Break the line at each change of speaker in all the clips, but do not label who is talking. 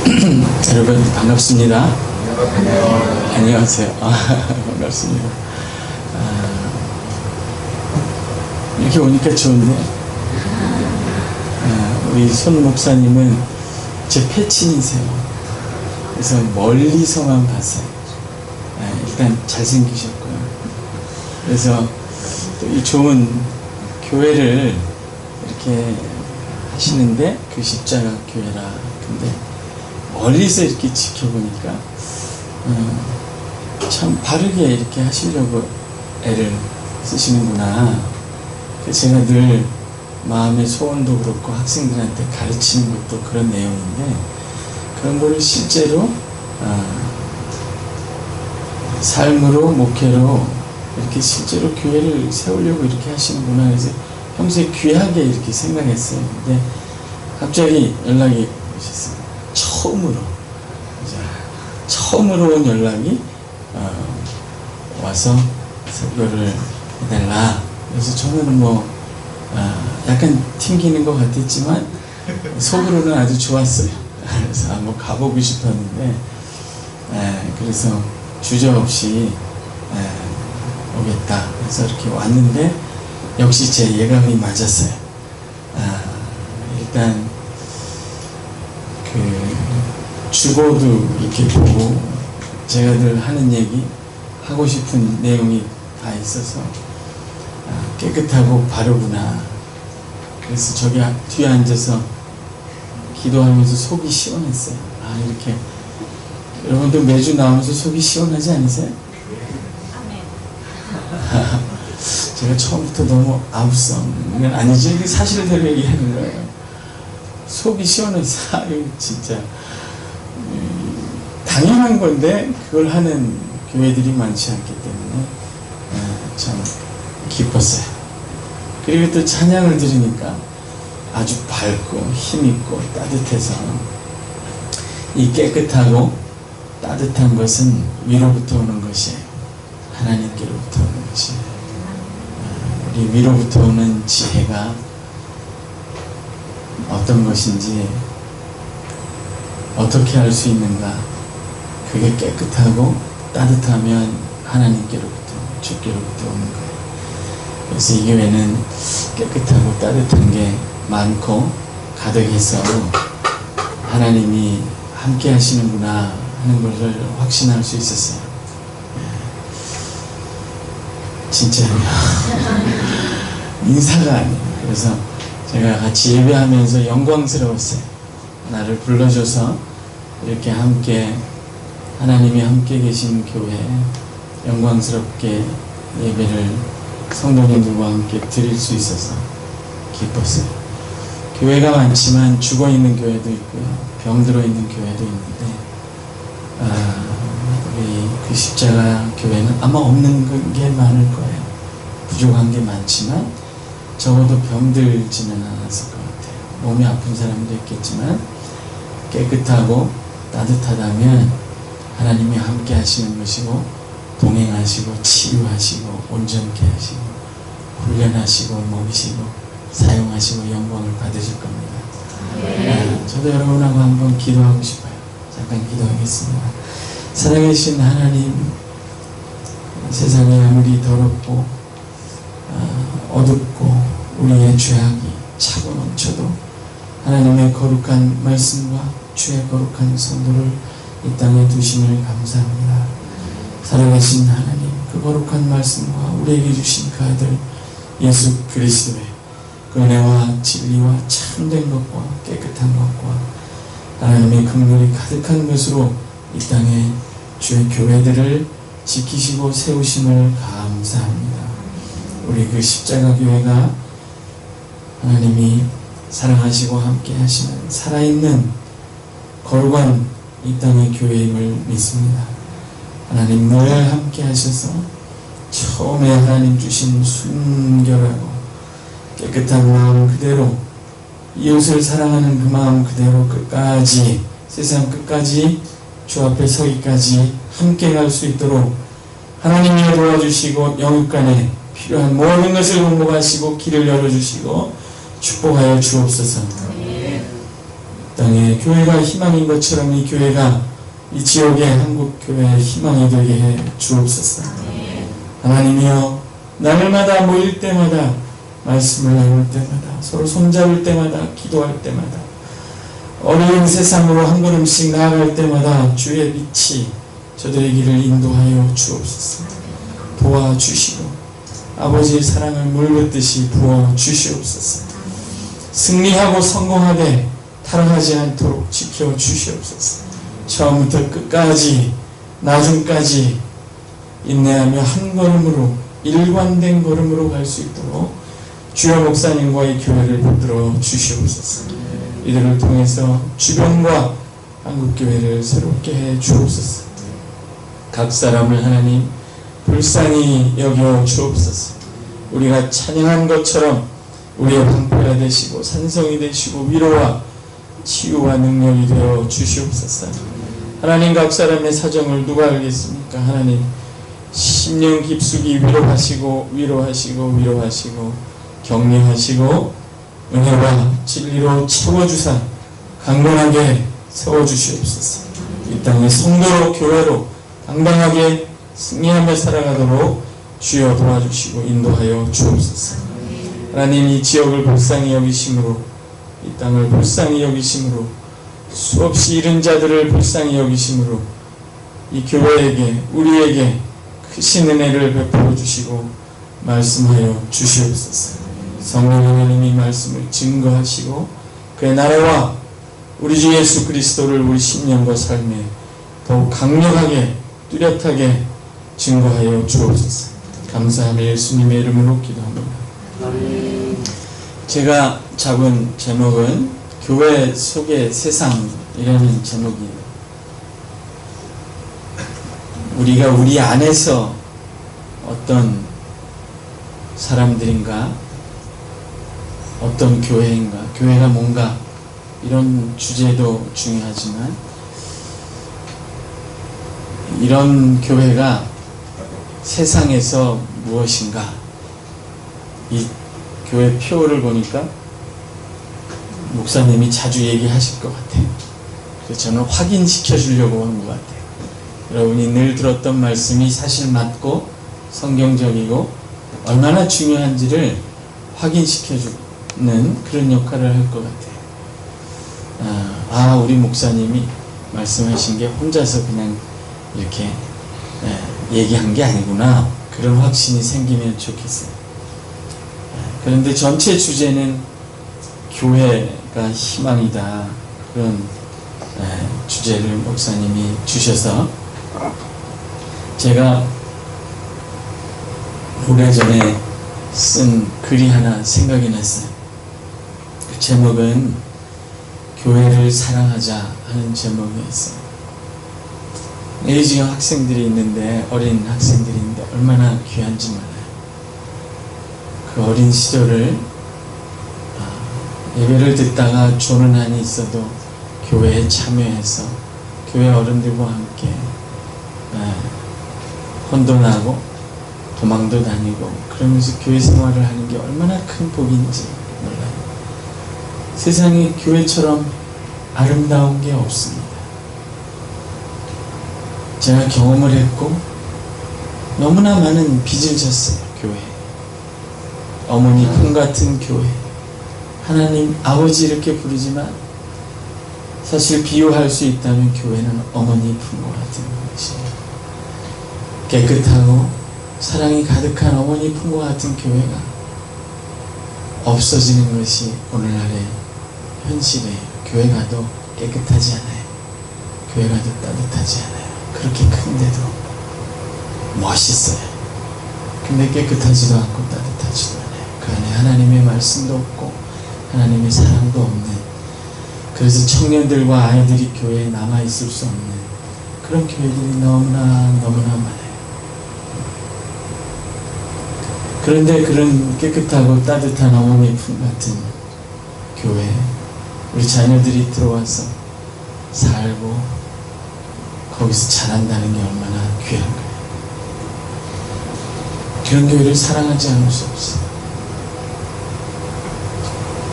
여러분 반갑습니다. 안녕하세요. 반갑습니다. 이렇게 오니까 좋은데, 우리 손 목사님은 제 패친이세요. 그래서 멀리서만 봤어요. 일단 잘생기셨고요. 그래서 또 이 좋은 교회를 이렇게 하시는데, 그 십자가 교회라. 근데 멀리서 이렇게 지켜보니까 참 바르게 이렇게 하시려고 애를 쓰시는구나. 제가 늘 마음의 소원도 그렇고 학생들한테 가르치는 것도 그런 내용인데, 그런 거를 실제로 삶으로, 목회로 이렇게 실제로 교회를 세우려고 이렇게 하시는구나. 그래서 평소에 귀하게 이렇게 생각했어요. 근데 갑자기 연락이 오셨어요. 처음으로 온 연락이 와서 설교를 해달라. 그래서 저는 약간 튕기는 것 같았지만 속으로는 아주 좋았어요. 그래서 한번 가보고 싶었는데, 그래서 주저없이 오겠다. 그래서 이렇게 왔는데 역시 제 예감이 맞았어요. 일단 주보도 이렇게 보고 제가 늘 하는 얘기, 하고 싶은 내용이 다 있어서 깨끗하고 바르구나. 그래서 저기 뒤에 앉아서 기도하면서 속이 시원했어요. 이렇게 여러분도 매주 나오면서 속이 시원하지 않으세요? 제가 처음부터 너무 아우성은 아니지, 이게 사실대로 얘기하는 거예요. 속이 시원해서 진짜 당연한 건데 그걸 하는 교회들이 많지 않기 때문에 참 기뻤어요. 그리고 또 찬양을 들으니까 아주 밝고 힘있고 따뜻해서, 이 깨끗하고 따뜻한 것은 위로부터 오는 것이에요. 하나님께로부터 오는 것이에요. 우리 위로부터 오는 지혜가 어떤 것인지 어떻게 알 수 있는가? 그게 깨끗하고 따뜻하면 하나님께로부터, 주께로부터 오는 거예요. 그래서 이 교회는 깨끗하고 따뜻한 게 많고 가득해서 하나님이 함께 하시는구나 하는 것을 확신할 수 있었어요. 진짜요. 인사가 아니에요. 그래서 제가 같이 예배하면서 영광스러웠어요. 나를 불러줘서 이렇게 함께, 하나님이 함께 계신 교회 영광스럽게 예배를 성도님들과 함께 드릴 수 있어서 기뻤어요. 교회가 많지만 죽어있는 교회도 있고요, 병들어 있는 교회도 있는데, 우리 그 십자가 교회는 아마 없는 게 많을 거예요. 부족한 게 많지만 적어도 병들지는 않았을 것 같아요. 몸이 아픈 사람도 있겠지만 깨끗하고 따뜻하다면 하나님이 함께 하시는 것이고, 동행하시고 치유하시고 온전케 하시고 훈련하시고 먹이시고 사용하시고 영광을 받으실 겁니다. 저도 여러분하고 한번 기도하고 싶어요. 잠깐 기도하겠습니다. 살아계신 하나님, 세상이 아무리 더럽고 어둡고 우리의 죄악이 차고 넘쳐도 하나님의 거룩한 말씀과 주의 거룩한 성도를 이 땅에 두심을 감사합니다. 살아계신 하나님, 그 거룩한 말씀과 우리에게 주신 그 아들 예수 그리스도의 그 은혜와 진리와 참된 것과 깨끗한 것과 하나님의 긍휼이 가득한 것으로 이 땅에 주의 교회들을 지키시고 세우심을 감사합니다. 우리 그 십자가 교회가 하나님이 사랑하시고 함께 하시는 살아있는 거룩한 이 땅의 교회임을 믿습니다. 하나님 늘 함께 하셔서 처음에 하나님 주신 순결하고 깨끗한 마음 그대로, 이웃을 사랑하는 그 마음 그대로 끝까지, 세상 끝까지 주 앞에 서기까지 함께 갈 수 있도록 하나님이 도와주시고 영육간에 필요한 모든 것을 공급하시고 길을 열어주시고 축복하여 주옵소서. 땅에 교회가 희망인 것처럼 이 교회가 이 지역의 한국교회의 희망이 되게 해 주옵소서. 하나님이여, 날마다 모일 때마다, 말씀을 나눌 때마다, 서로 손잡을 때마다, 기도할 때마다, 어려운 세상으로 한 걸음씩 나아갈 때마다 주의 빛이 저들의 길을 인도하여 주옵소서. 도와주시고 아버지의 사랑을 물붓듯이 부어주시옵소서. 승리하고 성공하되 타락하지 않도록 지켜주시옵소서. 처음부터 끝까지 나중까지 인내하며 한 걸음으로, 일관된 걸음으로 갈 수 있도록 주여 목사님과의 교회를 붙들어 주시옵소서. 이들을 통해서 주변과 한국교회를 새롭게 해 주옵소서. 각 사람을 하나님 불쌍히 여겨 주옵소서. 우리가 찬양한 것처럼 우리의 방패가 되시고 산성이 되시고 위로와 치유와 능력이 되어 주시옵소서. 하나님, 각 사람의 사정을 누가 알겠습니까? 하나님, 심령 깊숙이 위로하시고 격려하시고 은혜와 진리로 채워주사 강건하게 세워주시옵소서. 이 땅의 성도로 교회로 당당하게 승리하며 살아가도록 주여 도와주시고 인도하여 주옵소서. 하나님, 이 지역을 불쌍히 여기심으로, 이 땅을 불쌍히 여기심으로, 수없이 잃은 자들을 불쌍히 여기심으로 이 교회에게, 우리에게 크신 은혜를 베풀어 주시고 말씀하여 주시옵소서. 성령 하나님이 말씀을 증거하시고 그의 나라와 우리 주 예수 그리스도를 우리 신념과 삶에 더욱 강력하게 뚜렷하게 증거하여 주옵소서. 감사하며 예수님의 이름으로 기도합니다. 제가 잡은 제목은 교회 속의 세상이라는 제목이에요. 우리가 우리 안에서 어떤 사람들인가, 어떤 교회인가, 교회가 뭔가, 이런 주제도 중요하지만 이런 교회가 세상에서 무엇인가, 이 교회 표를 보니까 목사님이 자주 얘기하실 것 같아요. 그래서 저는 확인시켜 주려고 한 것 같아요. 여러분이 늘 들었던 말씀이 사실 맞고 성경적이고 얼마나 중요한지를 확인시켜 주는 그런 역할을 할 것 같아요. 우리 목사님이 말씀하신 게 혼자서 그냥 이렇게 얘기한 게 아니구나, 그런 확신이 생기면 좋겠어요. 그런데 전체 주제는 교회가 희망이다, 그런 주제를 목사님이 주셔서 제가 오래전에 쓴 글이 하나 생각이 났어요. 그 제목은 교회를 사랑하자 하는 제목이었어요. 여기 지금 학생들이 있는데, 어린 학생들이 있는데 얼마나 귀한지 몰라요. 그 어린 시절을 예배를 듣다가 조는 한이 있어도 교회에 참여해서 교회 어른들과 함께 혼돈하고 도망도 다니고 그러면서 교회 생활을 하는 게 얼마나 큰 복인지 몰라요. 세상에 교회처럼 아름다운 게 없습니다. 제가 경험을 했고 너무나 많은 빚을 졌어요. 교회, 어머니 품 같은 교회, 하나님 아버지 이렇게 부르지만 사실 비유할 수 있다면 교회는 어머니 품과 같은 것이에요. 깨끗하고 사랑이 가득한 어머니 품과 같은 교회가 없어지는 것이 오늘날의 현실이에요. 교회가 더 깨끗하지 않아요. 교회가 더 따뜻하지 않아요. 그렇게 큰데도 멋있어요. 근데 깨끗하지도 않고 따뜻하지도 않아요. 그 안에 하나님의 말씀도 없고 하나님의 사랑도 없는, 그래서 청년들과 아이들이 교회에 남아있을 수 없는 그런 교회들이 너무나 많아요. 그런데 그런 깨끗하고 따뜻한 어머니 품 같은 교회, 우리 자녀들이 들어와서 살고 거기서 자란다는 게 얼마나 귀한 거예요. 그런 교회를 사랑하지 않을 수 없어요.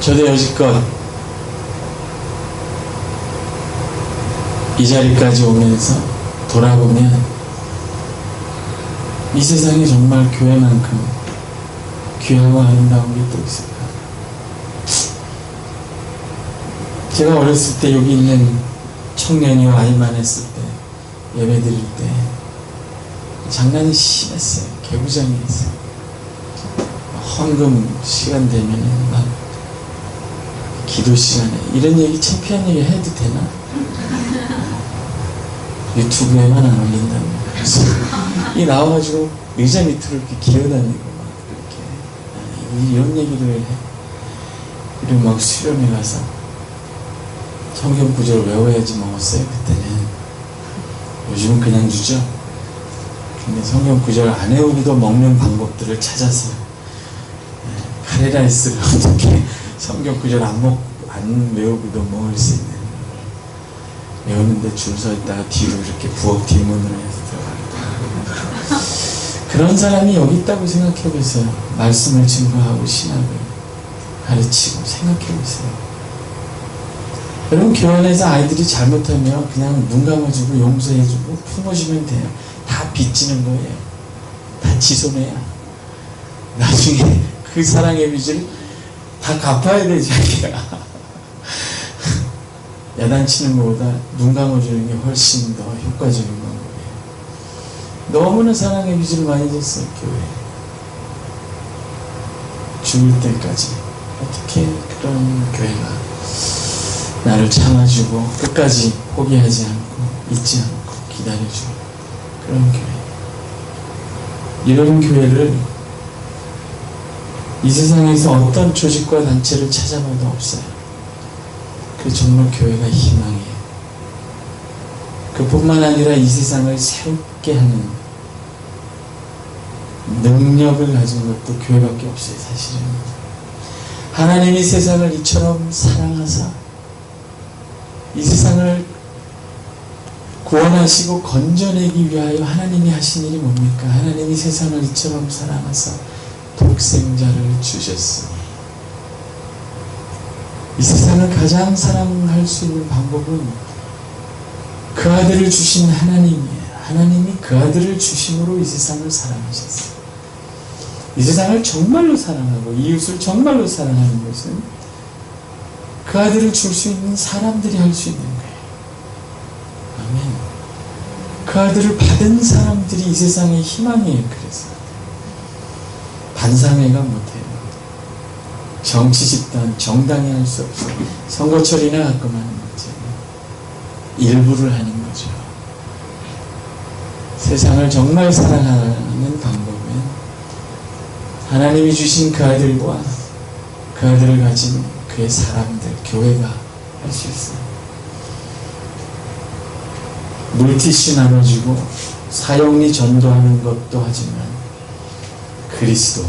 저도 여지껏 이 자리까지 오면서 돌아보면 이 세상에 정말 교회만큼 귀하고 아름다운 게 또 있을까? 제가 어렸을 때 여기 있는 청년이 와이만 했을 때, 예배 드릴 때 장난이 심했어요. 개구장이었어요. 헌금 시간 되면은 막 기도 시간에 이런 얘기, 창피한 얘기 해도 되나? 유튜브에만 안 올린다고. 그래서 이 나와가지고 의자 밑으로 이렇게 기어다니고 막 이렇게 이런 얘기를 해. 그리고 막 수련회 가서 성경 구절을 외워야지 먹었어요. 그때는. 요즘은 그냥 주죠. 근데 성경 구절 안 외우기도 먹는 방법들을 찾아서 카레라이스를 어떻게 성경 구절 안 외우고도 먹을 수 있는 외우는데 줄 서 있다가 뒤로 이렇게 부엌 뒷문으로 해서 들어가고 그런 사람이 여기 있다고 생각해 보세요. 말씀을 증거하고 신학을 가르치고 생각해 보세요. 여러분 교회 안에서 아이들이 잘못하면 그냥 눈 감아주고 용서해주고 품어주면 돼요. 다 빚지는 거예요. 다 지손해야. 나중에 그 사랑의 빚을 다 갚아야 되지 않냐. 야단치는 것보다 눈 감아주는 게 훨씬 더 효과적인 방법이에요. 너무나 사랑의 빚을 많이 졌어요. 교회에. 죽을 때까지 어떻게 그런 교회가 나를 참아주고 끝까지 포기하지 않고 잊지 않고 기다려주고 그런 교회. 이런 교회를 이 세상에서 어떤 조직과 단체를 찾아봐도 없어요. 그 정말 교회가 희망이에요. 그뿐만 아니라 이 세상을 새롭게 하는 능력을 가진 것도 교회밖에 없어요. 사실은 하나님이 세상을 이처럼 사랑하사 이 세상을 구원하시고 건져내기 위하여 하나님이 하신 일이 뭡니까? 하나님이 세상을 이처럼 사랑하사 독생자를 주셨으니 이 세상을 가장 사랑할 수 있는 방법은 그 아들을 주신 하나님이에요. 하나님이 그 아들을 주심으로 이 세상을 사랑하셨어요. 이 세상을 정말로 사랑하고 이웃을 정말로 사랑하는 것은 그 아들을 줄 수 있는 사람들이 할 수 있는 거예요. 아멘. 그 아들을 받은 사람들이 이 세상의 희망이에요. 그래서 반사회가 못해요. 정치 집단, 정당이 할 수 없어요. 선거철이나 가끔 하는 거죠. 일부를 하는 거죠. 세상을 정말 사랑하는 방법은 하나님이 주신 그 아들과 그 아들을 가진 그의 사람들, 교회가 할 수 있어요. 물티슈 나눠주고 사형리 전도하는 것도 하지만 그리스도,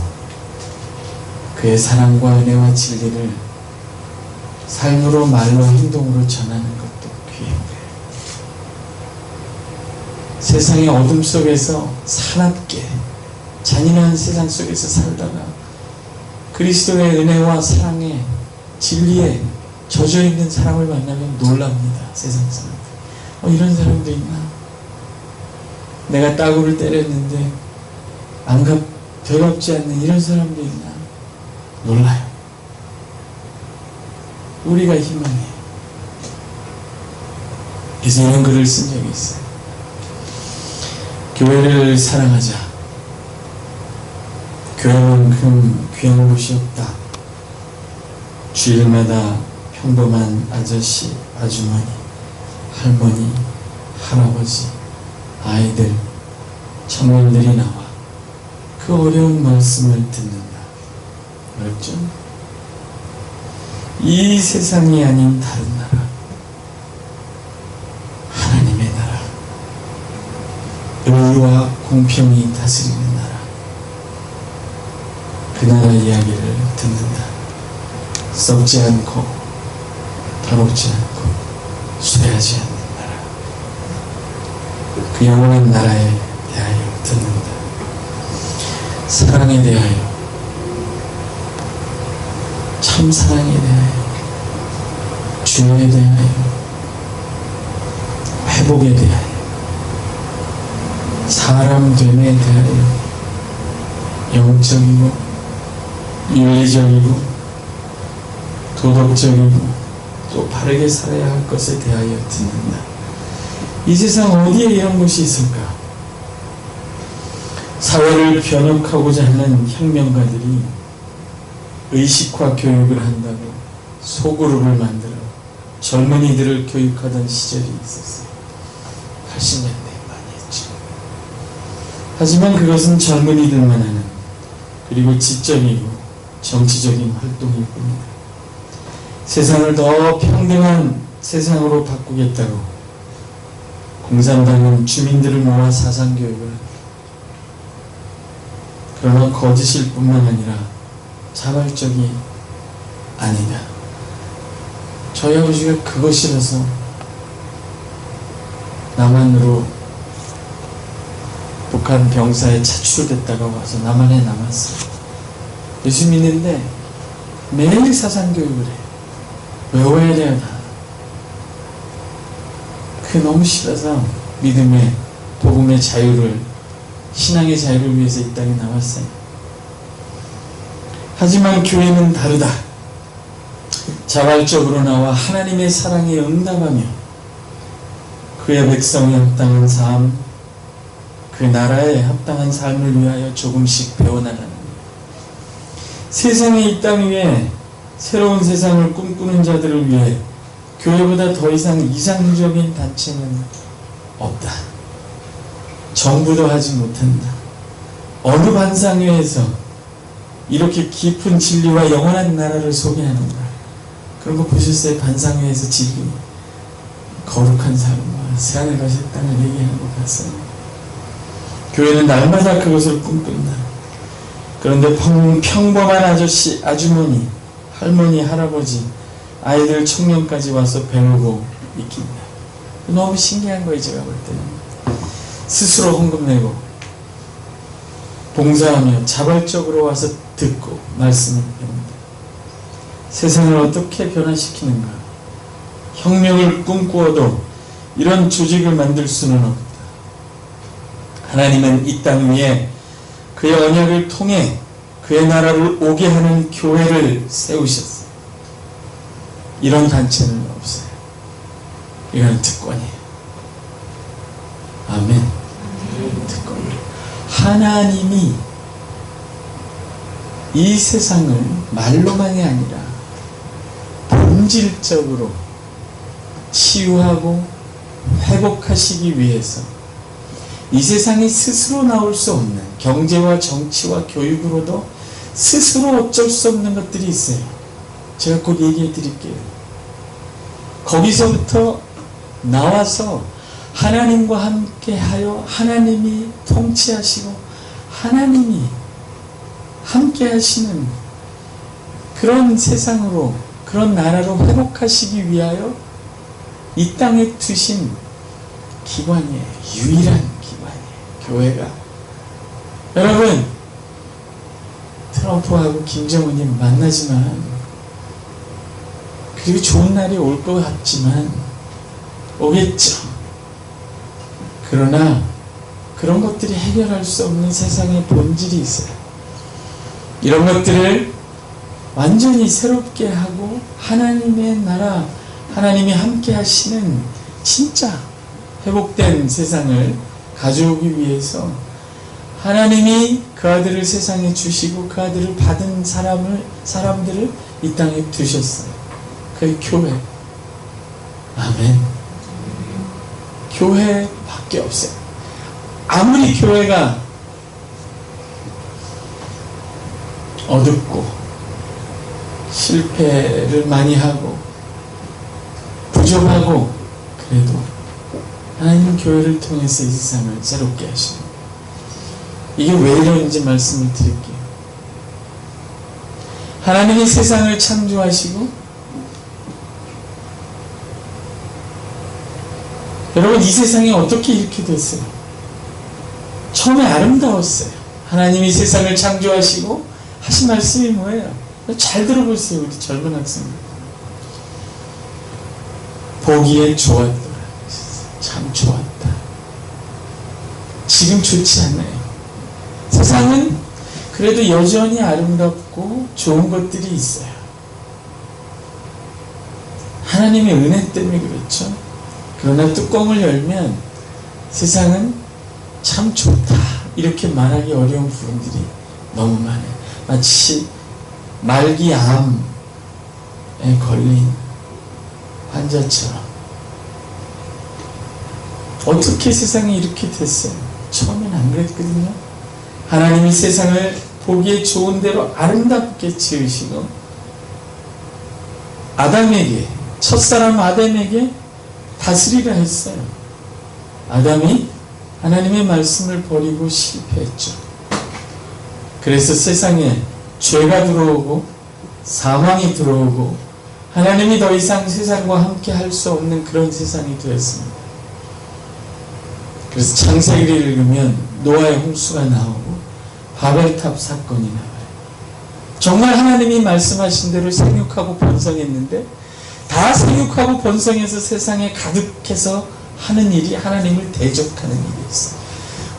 그의 사랑과 은혜와 진리를 삶으로 말로 행동으로 전하는 것도 귀한 거예요. 세상의 어둠 속에서 사납게 잔인한 세상 속에서 살다가 그리스도의 은혜와 사랑에 진리에 젖어있는 사람을 만나면 놀랍니다. 세상 사람들. 이런 사람도 있나? 내가 따구를 때렸는데 별없지 않는 이런 사람도 있나? 놀라요. 우리가 희망해요. 그래서 이런 글을 쓴 적이 있어요. 교회를 사랑하자. 교회만큼 귀한 곳이 없다. 주일마다 평범한 아저씨, 아주머니, 할머니, 할아버지, 아이들, 청년들이 나와 그 어려운 말씀을 듣는다. 어렵죠? 이 세상이 아닌 다른 나라, 하나님의 나라, 의와 공평이 다스리는 나라, 그 나라 이야기를 듣는다. 썩지 않고 더럽지 않고 쇠하지 않는 나라, 그 영원한 나라에 대하여 듣는다. 사랑에 대하여, 참 사랑에 대하여, 주에 대하여, 회복에 대하여, 사람됨에 대하여 영적이고 윤리적이고 도덕적이고 또 바르게 살아야 할 것에 대하여 듣는다. 이 세상 어디에 이런 것이 있을까? 사회를 변혁하고자 하는 혁명가들이 의식화 교육을 한다고 소그룹을 만들어 젊은이들을 교육하던 시절이 있었어요. 80년대에 많이 했죠. 하지만 그것은 젊은이들만 하는, 그리고 지적이고 정치적인 활동일 뿐이다. 세상을 더 평등한 세상으로 바꾸겠다고 공산당은 주민들을 모아 사상교육을 합니다. 그러나 거짓일 뿐만 아니라 자발적이 아니다. 저희 아버지가 그것이라서 남한으로 북한 병사에 차출됐다가 와서 남한에 남았어요. 예수 믿는데 매일 사상교육을 해요. 외워야 돼요, 다. 그게 너무 싫어서 믿음의, 복음의 자유를, 신앙의 자유를 위해서 이 땅에 나왔어요. 하지만 교회는 다르다. 자발적으로 나와 하나님의 사랑에 응답하며 그의 백성에 합당한 삶, 그 나라에 합당한 삶을 위하여 조금씩 배워나가는 거예요. 세상에 이 땅 위에 새로운 세상을 꿈꾸는 자들을 위해 교회보다 더 이상 이상적인 단체는 없다. 정부도 하지 못한다. 어느 반상회에서 이렇게 깊은 진리와 영원한 나라를 소개하는가? 그런 거 보셨어요? 반상회에서 지금 거룩한 삶과 새하늘 가실 땅을 얘기하는 것 같아요. 교회는 날마다 그것을 꿈꾼다. 그런데 평범한 아저씨, 아주머니, 할머니, 할아버지, 아이들, 청년까지 와서 배우고 익힌다. 너무 신기한 거예요, 제가 볼 때는. 스스로 헌금 내고 봉사하며 자발적으로 와서 듣고 말씀을 배운다. 세상을 어떻게 변화시키는가? 혁명을 꿈꾸어도 이런 조직을 만들 수는 없다. 하나님은 이 땅 위에 그의 언약을 통해 그의 나라를 오게 하는 교회를 세우셨어요. 이런 단체는 없어요. 이건 특권이에요. 아멘. 특권이에요. 하나님이 이 세상을 말로만이 아니라 본질적으로 치유하고 회복하시기 위해서 이 세상이 스스로 나올 수 없는 경제와 정치와 교육으로도 스스로 어쩔 수 없는 것들이 있어요. 제가 곧 얘기해 드릴게요. 거기서부터 나와서 하나님과 함께 하여 하나님이 통치하시고 하나님이 함께 하시는 그런 세상으로, 그런 나라로 회복하시기 위하여 이 땅에 두신 기관이에요. 유일한 기관이에요. 교회가. 여러분, 트럼프하고 김정은이 만나지만, 그리고 좋은 날이 올 것 같지만 오겠죠. 그러나 그런 것들이 해결할 수 없는 세상의 본질이 있어요. 이런 것들을 완전히 새롭게 하고 하나님의 나라, 하나님이 함께 하시는 진짜 회복된 세상을 가져오기 위해서 하나님이 그 아들을 세상에 주시고 그 아들을 받은 사람들을 이 땅에 두셨어요. 그게 교회. 아멘. 교회밖에 없어요. 아무리 교회가 어둡고 실패를 많이 하고 부족하고 그래도 하나님 교회를 통해서 이 세상을 새롭게 하시는, 이게 왜 이런지 말씀을 드릴게요. 하나님이 세상을 창조하시고, 여러분, 이 세상이 어떻게 이렇게 됐어요? 처음에 아름다웠어요. 하나님이 세상을 창조하시고 하신 말씀이 뭐예요? 잘 들어보세요, 우리 젊은 학생들. 보기에 좋았더라. 참 좋았다. 지금 좋지 않아요. 세상은 그래도 여전히 아름답고 좋은 것들이 있어요. 하나님의 은혜 때문에 그렇죠. 그러나 뚜껑을 열면 세상은 참 좋다 이렇게 말하기 어려운 부분들이 너무 많아요. 마치 말기암에 걸린 환자처럼. 어떻게 세상이 이렇게 됐어요? 처음엔 안 그랬거든요. 하나님이 세상을 보기에 좋은 대로 아름답게 지으시고 아담에게, 첫사람 아담에게 다스리라 했어요. 아담이 하나님의 말씀을 버리고 실패했죠. 그래서 세상에 죄가 들어오고 사망이 들어오고 하나님이 더 이상 세상과 함께 할 수 없는 그런 세상이 되었습니다. 그래서 창세기를 읽으면 노아의 홍수가 나오고 바벨탑 사건이 나와요. 정말 하나님이 말씀하신 대로 생육하고 번성했는데 다 생육하고 번성해서 세상에 가득해서 하는 일이 하나님을 대적하는 일이었어요.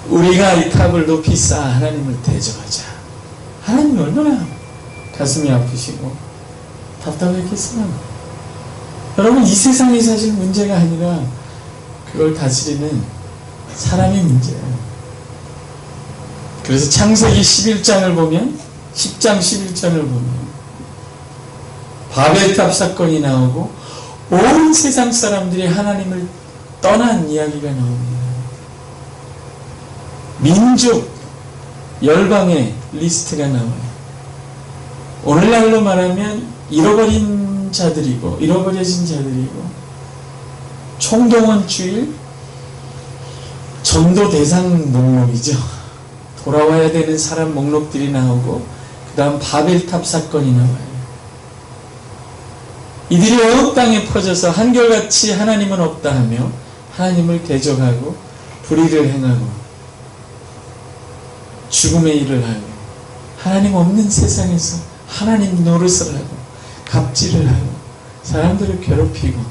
우리가 이 탑을 높이 쌓아 하나님을 대적하자. 하나님이 얼마나 가슴이 아프시고 답답했겠어요. 여러분, 이 세상이 사실 문제가 아니라 그걸 다스리는 사람의 문제예요. 그래서 창세기 11장을 보면 10장 11장을 보면 바벨탑 사건이 나오고 온 세상 사람들이 하나님을 떠난 이야기가 나옵니다. 민족, 열방의 리스트가 나와요. 오늘날로 말하면 잃어버린 자들이고 잃어버려진 자들이고 총동원주일 전도 대상 목록이죠. 돌아와야 되는 사람 목록들이 나오고 그 다음 바벨탑 사건이 나와요. 이들이 온 땅에 퍼져서 한결같이 하나님은 없다 하며 하나님을 대적하고 불의를 행하고 죽음의 일을 하고 하나님 없는 세상에서 하나님 노릇을 하고 갑질을 하고 사람들을 괴롭히고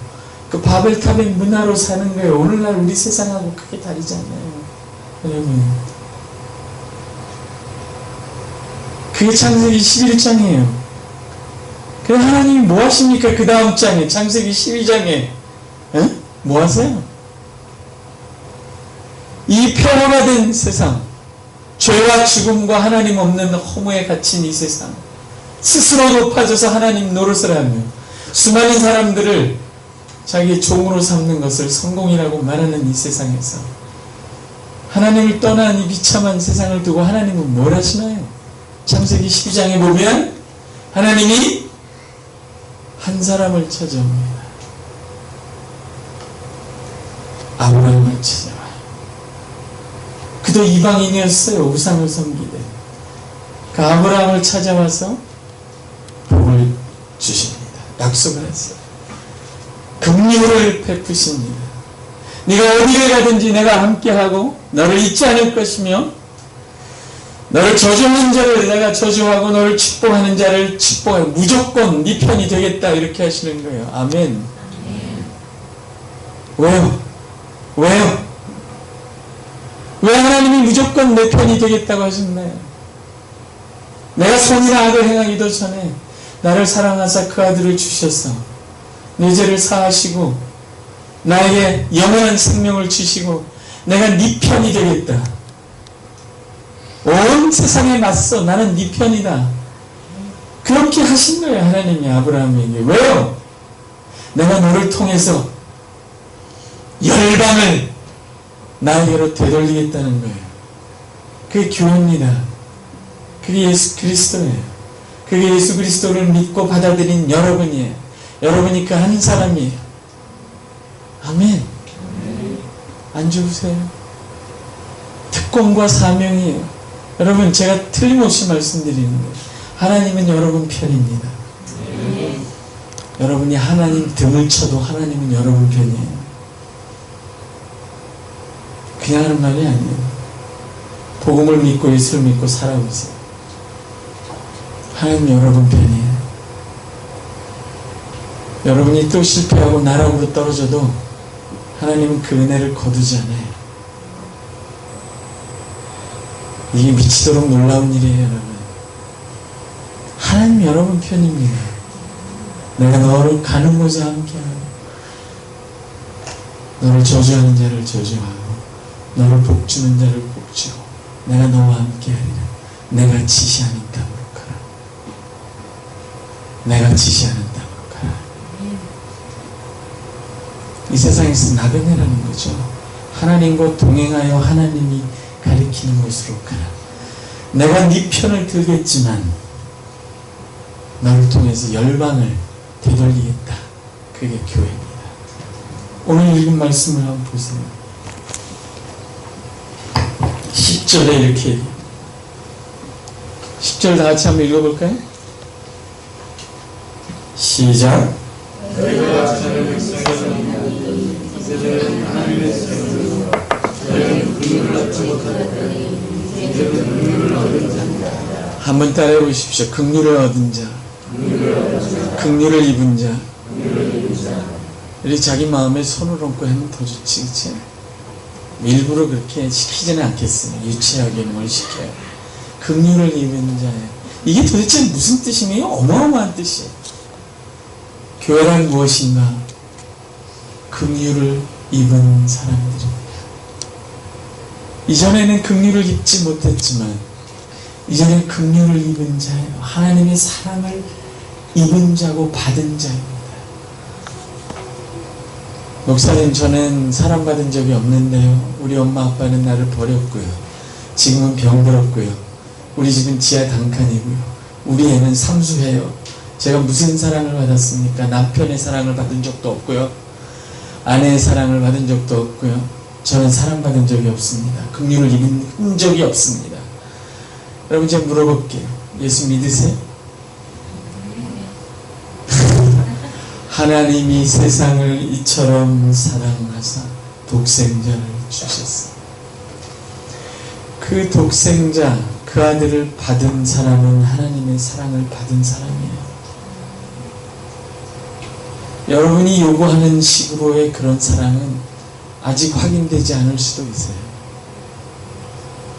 그 바벨탑의 문화로 사는 거예요. 오늘날 우리 세상하고 크게 다르지 않아요. 여러분, 그게 창세기 11장이에요. 그래, 하나님이 뭐 하십니까? 그 다음 장에, 창세기 12장에 뭐 하세요? 이 폐허가 세상, 죄와 죽음과 하나님 없는 허무에 갇힌 이 세상, 스스로 높아져서 하나님 노릇을 하며 수많은 사람들을 자기의 종으로 삼는 것을 성공이라고 말하는 이 세상에서 하나님을 떠난 이 비참한 세상을 두고 하나님은 뭘 하시나요? 창세기 12장에 보면 하나님이 한 사람을 찾아옵니다. 아브라함을 찾아와요. 그도 이방인이었어요. 우상을 섬기되. 그 아브라함을 찾아와서 복을 주십니다. 약속을 했어요. 긍휼을 베푸십니다. 네가 어디를 가든지 내가 함께하고 너를 잊지 않을 것이며 너를 저주하는 자를 내가 저주하고 너를 축복하는 자를 축복하고 무조건 네 편이 되겠다 이렇게 하시는 거예요. 아멘. 왜요? 왜요? 왜 하나님이 무조건 내 편이 되겠다고 하셨나요? 내가 선이나 악을 행하기도 전에 나를 사랑하사 그 아들을 주셔서 내 죄를 사하시고 나에게 영원한 생명을 주시고 내가 네 편이 되겠다. 온 세상에 맞서 나는 네 편이다. 그렇게 하신 거예요. 하나님이 아브라함에게. 왜요? 내가 너를 통해서 열방을 나에게로 되돌리겠다는 거예요. 그게 교회입니다. 그게 예수 그리스도예요. 그게 예수 그리스도를 믿고 받아들인 여러분이에요. 여러분이 그 한 사람이에요. 아멘. 안 좋으세요? 특권과 사명이에요. 여러분, 제가 틀림없이 말씀드리는 거예요. 하나님은 여러분 편입니다. 여러분이 하나님 등을 쳐도 하나님은 여러분 편이에요. 그냥 하는 말이 아니에요. 복음을 믿고 예수를 믿고 살아보세요. 하나님 여러분 편이에요. 여러분이 또 실패하고 나락으로 떨어져도 하나님은 그 은혜를 거두지 않아요. 이게 미치도록 놀라운 일이에요, 여러분. 하나님 여러분 편입니다. 내가 너를 가는 곳에 함께하고 너를 저주하는 자를 저주하고 너를 복주는 자를 복주고 내가 너와 함께하리라. 내가 지시하는 땅으로 가라. 내가 지시하는 땅으로 가라. 이 세상에서 나그네라는 거죠. 하나님과 동행하여 하나님이 가리키는 곳으로 가라. 내가 네 편을 들겠지만 너를 통해서 열방을 되돌리겠다. 그게 교회입니다. 오늘 읽은 말씀을 한번 보세요. 10절에 이렇게 10절 다 같이 한번 읽어볼까요? 시작. 한번 따라해 보십시오. 긍휼을 얻은 자, 긍휼을 입은 자. 우리 자기 마음에 손을 얹고 하면 더 좋지, 그치? 일부러 그렇게 시키지는 않겠어요. 유치하게 뭘 시켜요. 긍휼을 입은 자예요. 이게 도대체 무슨 뜻이에요? 어마어마한 뜻이에요. 교회란 무엇인가? 긍휼을 입은 사람들입니다. 이전에는 긍휼을 입지 못했지만 이제는 긍휼을 입은 자예요. 하나님의 사랑을 입은 자고 받은 자입니다. 목사님, 저는 사랑받은 적이 없는데요. 우리 엄마 아빠는 나를 버렸고요. 지금은 병들었고요. 우리 집은 지하 단칸이고요. 우리 애는 삼수해요. 제가 무슨 사랑을 받았습니까? 남편의 사랑을 받은 적도 없고요. 아내의 사랑을 받은 적도 없고요. 저는 사랑받은 적이 없습니다. 긍휼을 입은 흔적이 없습니다. 여러분, 제가 물어볼게요. 예수 믿으세요? 하나님이 세상을 이처럼 사랑하사 독생자를 주셨어요. 그 독생자, 그 아들을 받은 사람은 하나님의 사랑을 받은 사람이에요. 여러분이 요구하는 식으로의 그런 사랑은 아직 확인되지 않을 수도 있어요.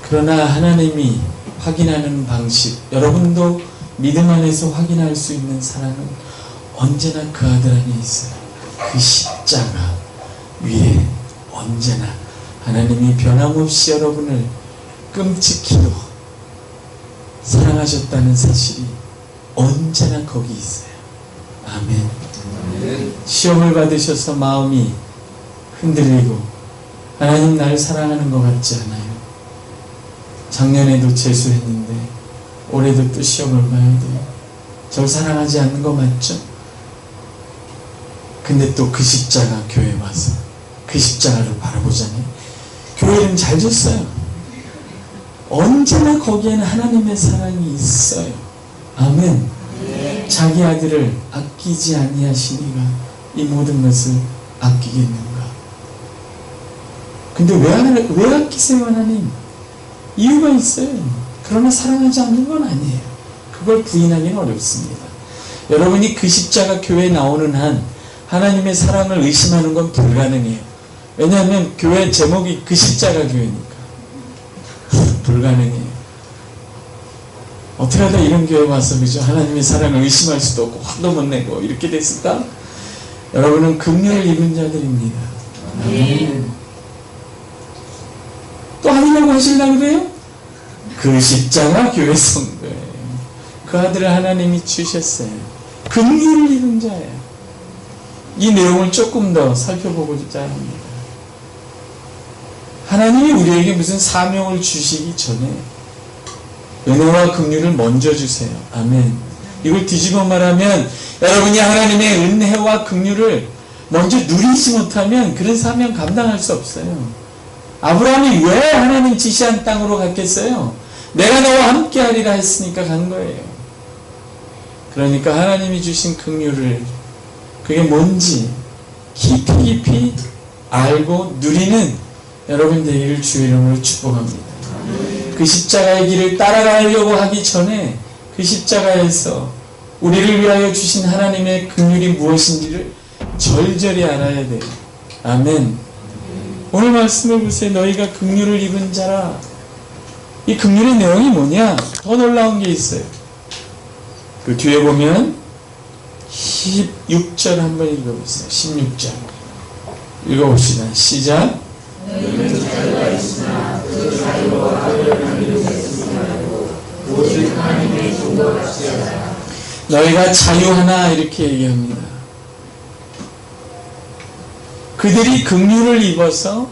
그러나 하나님이 확인하는 방식, 여러분도 믿음 안에서 확인할 수 있는 사랑은 언제나 그 아들 안에 있어요. 그 십자가 위에 언제나 하나님이 변함없이 여러분을 끔찍히도 사랑하셨다는 사실이 언제나 거기 있어요. 아멘. 시험을 받으셔서 마음이 흔들리고 하나님 날 사랑하는 것 같지 않아요. 작년에도 재수했는데 올해도 또 시험을 봐야 돼요. 절 사랑하지 않는 거 맞죠? 근데 또 그 십자가 교회에 와서 그 십자가를 바라보자니 교회는 잘 줬어요. 언제나 거기에는 하나님의 사랑이 있어요. 아멘. 자기 아들을 아끼지 아니하시니가 이 모든 것을 아끼겠는가? 근데 왜 아끼세요, 하나님? 이유가 있어요. 그러나 사랑하지 않는 건 아니에요. 그걸 부인하기는 어렵습니다. 여러분이 그 십자가 교회에 나오는 한 하나님의 사랑을 의심하는 건 불가능해요. 왜냐하면 교회 제목이 그 십자가 교회니까. 불가능해요. 어떻게 하다 이런 교회에 와서 그죠? 하나님의 사랑을 의심할 수도 없고 화도 못 내고 이렇게 됐을까? 여러분은 긍휼을 입은 자들입니다. 또 하려고 하시려고 그래요? 그 십자가 교회 성도예요. 그 아들을 하나님이 주셨어요. 긍휼을 입은 자예요. 이 내용을 조금 더 살펴보고자 합니다. 하나님이 우리에게 무슨 사명을 주시기 전에 은혜와 긍휼을 먼저 주세요. 아멘. 이걸 뒤집어 말하면 여러분이 하나님의 은혜와 긍휼을 먼저 누리지 못하면 그런 사명 감당할 수 없어요. 아브라함이 왜 하나님 지시한 땅으로 갔겠어요? 내가 너와 함께하리라 했으니까 간 거예요. 그러니까 하나님이 주신 긍휼을 그게 뭔지 깊이 알고 누리는 여러분 되기를 주의 이름으로 축복합니다. 그 십자가의 길을 따라가려고 하기 전에 그 십자가에서 우리를 위하여 주신 하나님의 긍휼이 무엇인지를 절절히 알아야 돼요. 아멘. 오늘 말씀을 보세요. 너희가 긍휼을 입은 자라. 이 긍휼의 내용이 뭐냐? 더 놀라운 게 있어요. 그 뒤에 보면 16절 한번 읽어보세요. 16절 읽어봅시다. 시작.
너희는 자유가 있으나 그 자유와 하려는 것을 말고 오직 하나님의 종과 같이 하라.
너희가 자유하나 이렇게 얘기합니다. 그들이 긍휼을 입어서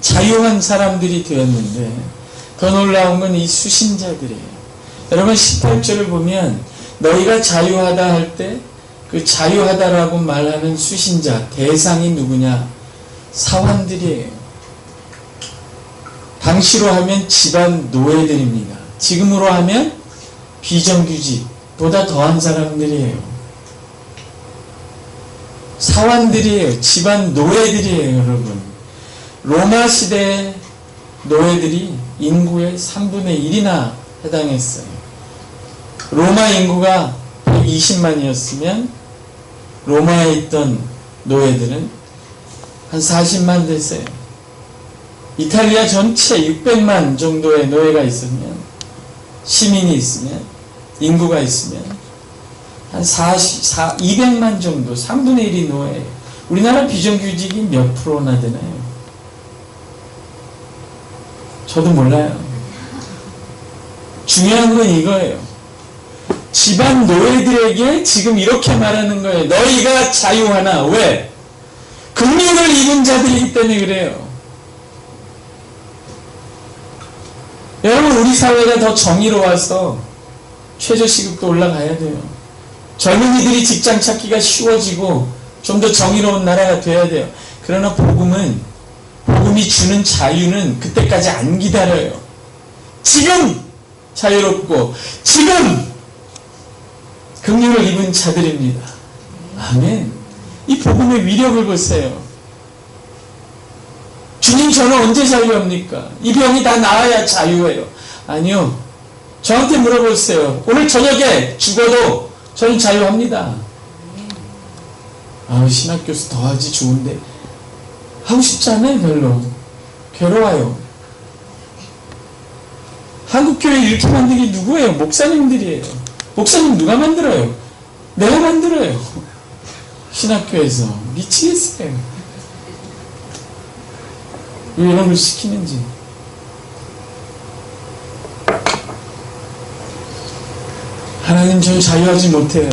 자유한 사람들이 되었는데 더 놀라운 건 이 수신자들이에요. 여러분 18절을 보면 너희가 자유하다 할 때 그 자유하다라고 말하는 수신자 대상이 누구냐? 사환들이에요. 당시로 하면 집안 노예들입니다. 지금으로 하면 비정규직보다 더한 사람들이에요. 사환들이에요. 집안 노예들이에요, 여러분. 로마 시대 노예들이 인구의 3분의 1이나 해당했어요. 로마 인구가 120만이었으면 로마에 있던 노예들은 한 40만 됐어요. 이탈리아 전체 600만 정도의 노예가 있으면, 시민이 있으면, 인구가 있으면 한 200만 정도, 3분의 1이 노예예요. 우리나라 비정규직이 몇 프로나 되나요? 저도 몰라요. 중요한 건 이거예요. 집안 노예들에게 지금 이렇게 말하는 거예요. 너희가 자유하나. 왜? 긍휼을 입은 자들이기 때문에 그래요. 여러분, 우리 사회가 더 정의로워서 최저시급도 올라가야 돼요. 젊은이들이 직장 찾기가 쉬워지고 좀 더 정의로운 나라가 돼야 돼요. 그러나 복음이 주는 자유는 그때까지 안 기다려요. 지금 자유롭고 지금 긍휼을 입은 자들입니다. 아멘. 이 복음의 위력을 보세요. 주님, 저는 언제 자유합니까? 이 병이 다 나아야 자유해요. 아니요. 저한테 물어보세요. 오늘 저녁에 죽어도 저는 자유합니다. 신학교에서 더 하지 좋은데 하고 싶지 않아요. 별로 괴로워요. 한국교회 이렇게 만든 게 누구예요? 목사님들이에요. 목사님 누가 만들어요? 내가 만들어요. 신학교에서 미치겠어요. 왜 이런 걸 시키는지. 하나님, 저는 자유하지 못해요.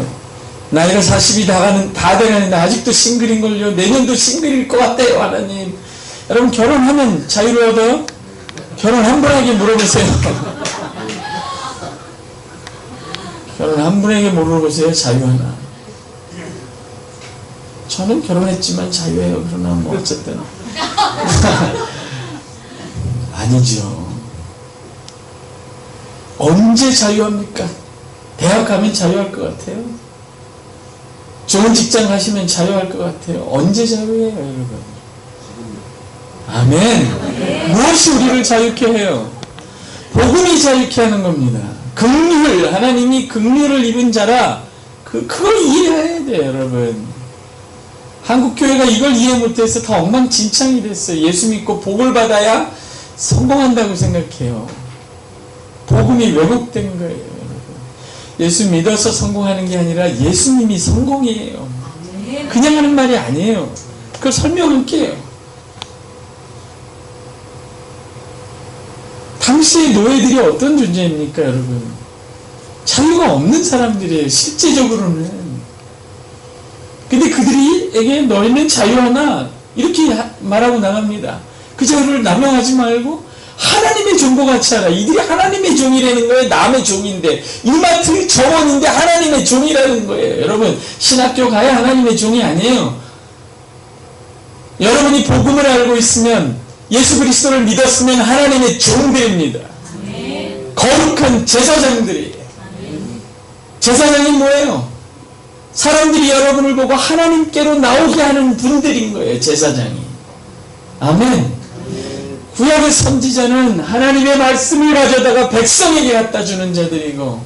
나이가 40이 다 돼가는데 아직도 싱글인걸요. 내년도 싱글일 것 같아요. 하나님, 여러분 결혼하면 자유를 얻어요? 결혼 한 분에게 물어보세요. 결혼 한 분에게 물어보세요. 자유하나? 저는 결혼했지만 자유해요. 그러나 뭐 어쨌든 아니죠. 언제 자유합니까? 대학 가면 자유할 것 같아요? 좋은 직장 가시면 자유할 것 같아요? 언제 자유해요, 여러분? 아멘. 무엇이 우리를 자유케 해요? 복음이 자유케 하는 겁니다. 긍휼, 하나님이 긍휼을 입은 자라, 그걸 이해해야 돼요, 여러분. 한국교회가 이걸 이해 못해서 다 엉망진창이 됐어요. 예수 믿고 복을 받아야 성공한다고 생각해요. 복음이 왜곡된 거예요, 여러분. 예수 믿어서 성공하는 게 아니라 예수님이 성공이에요. 그냥 하는 말이 아니에요. 그걸 설명할게요. 당시의 노예들이 어떤 존재입니까, 여러분? 자유가 없는 사람들이에요, 실제적으로는. 근데 그들에게 너희는 자유하나? 이렇게 말하고 나갑니다. 그 자유를 남용하지 말고 하나님의 종과 같이 하라. 이들이 하나님의 종이라는 거예요. 남의 종인데. 이마트 정원인데 하나님의 종이라는 거예요. 여러분, 신학교 가야 하나님의 종이 아니에요. 여러분이 복음을 알고 있으면, 예수 그리스도를 믿었으면 하나님의 종들입니다. 거룩한 제사장들이에요. 제사장이 뭐예요? 사람들이 여러분을 보고 하나님께로 나오게 하는 분들인 거예요. 제사장이. 아멘. 구약의 선지자는 하나님의 말씀을 가져다가 백성에게 갖다 주는 자들이고,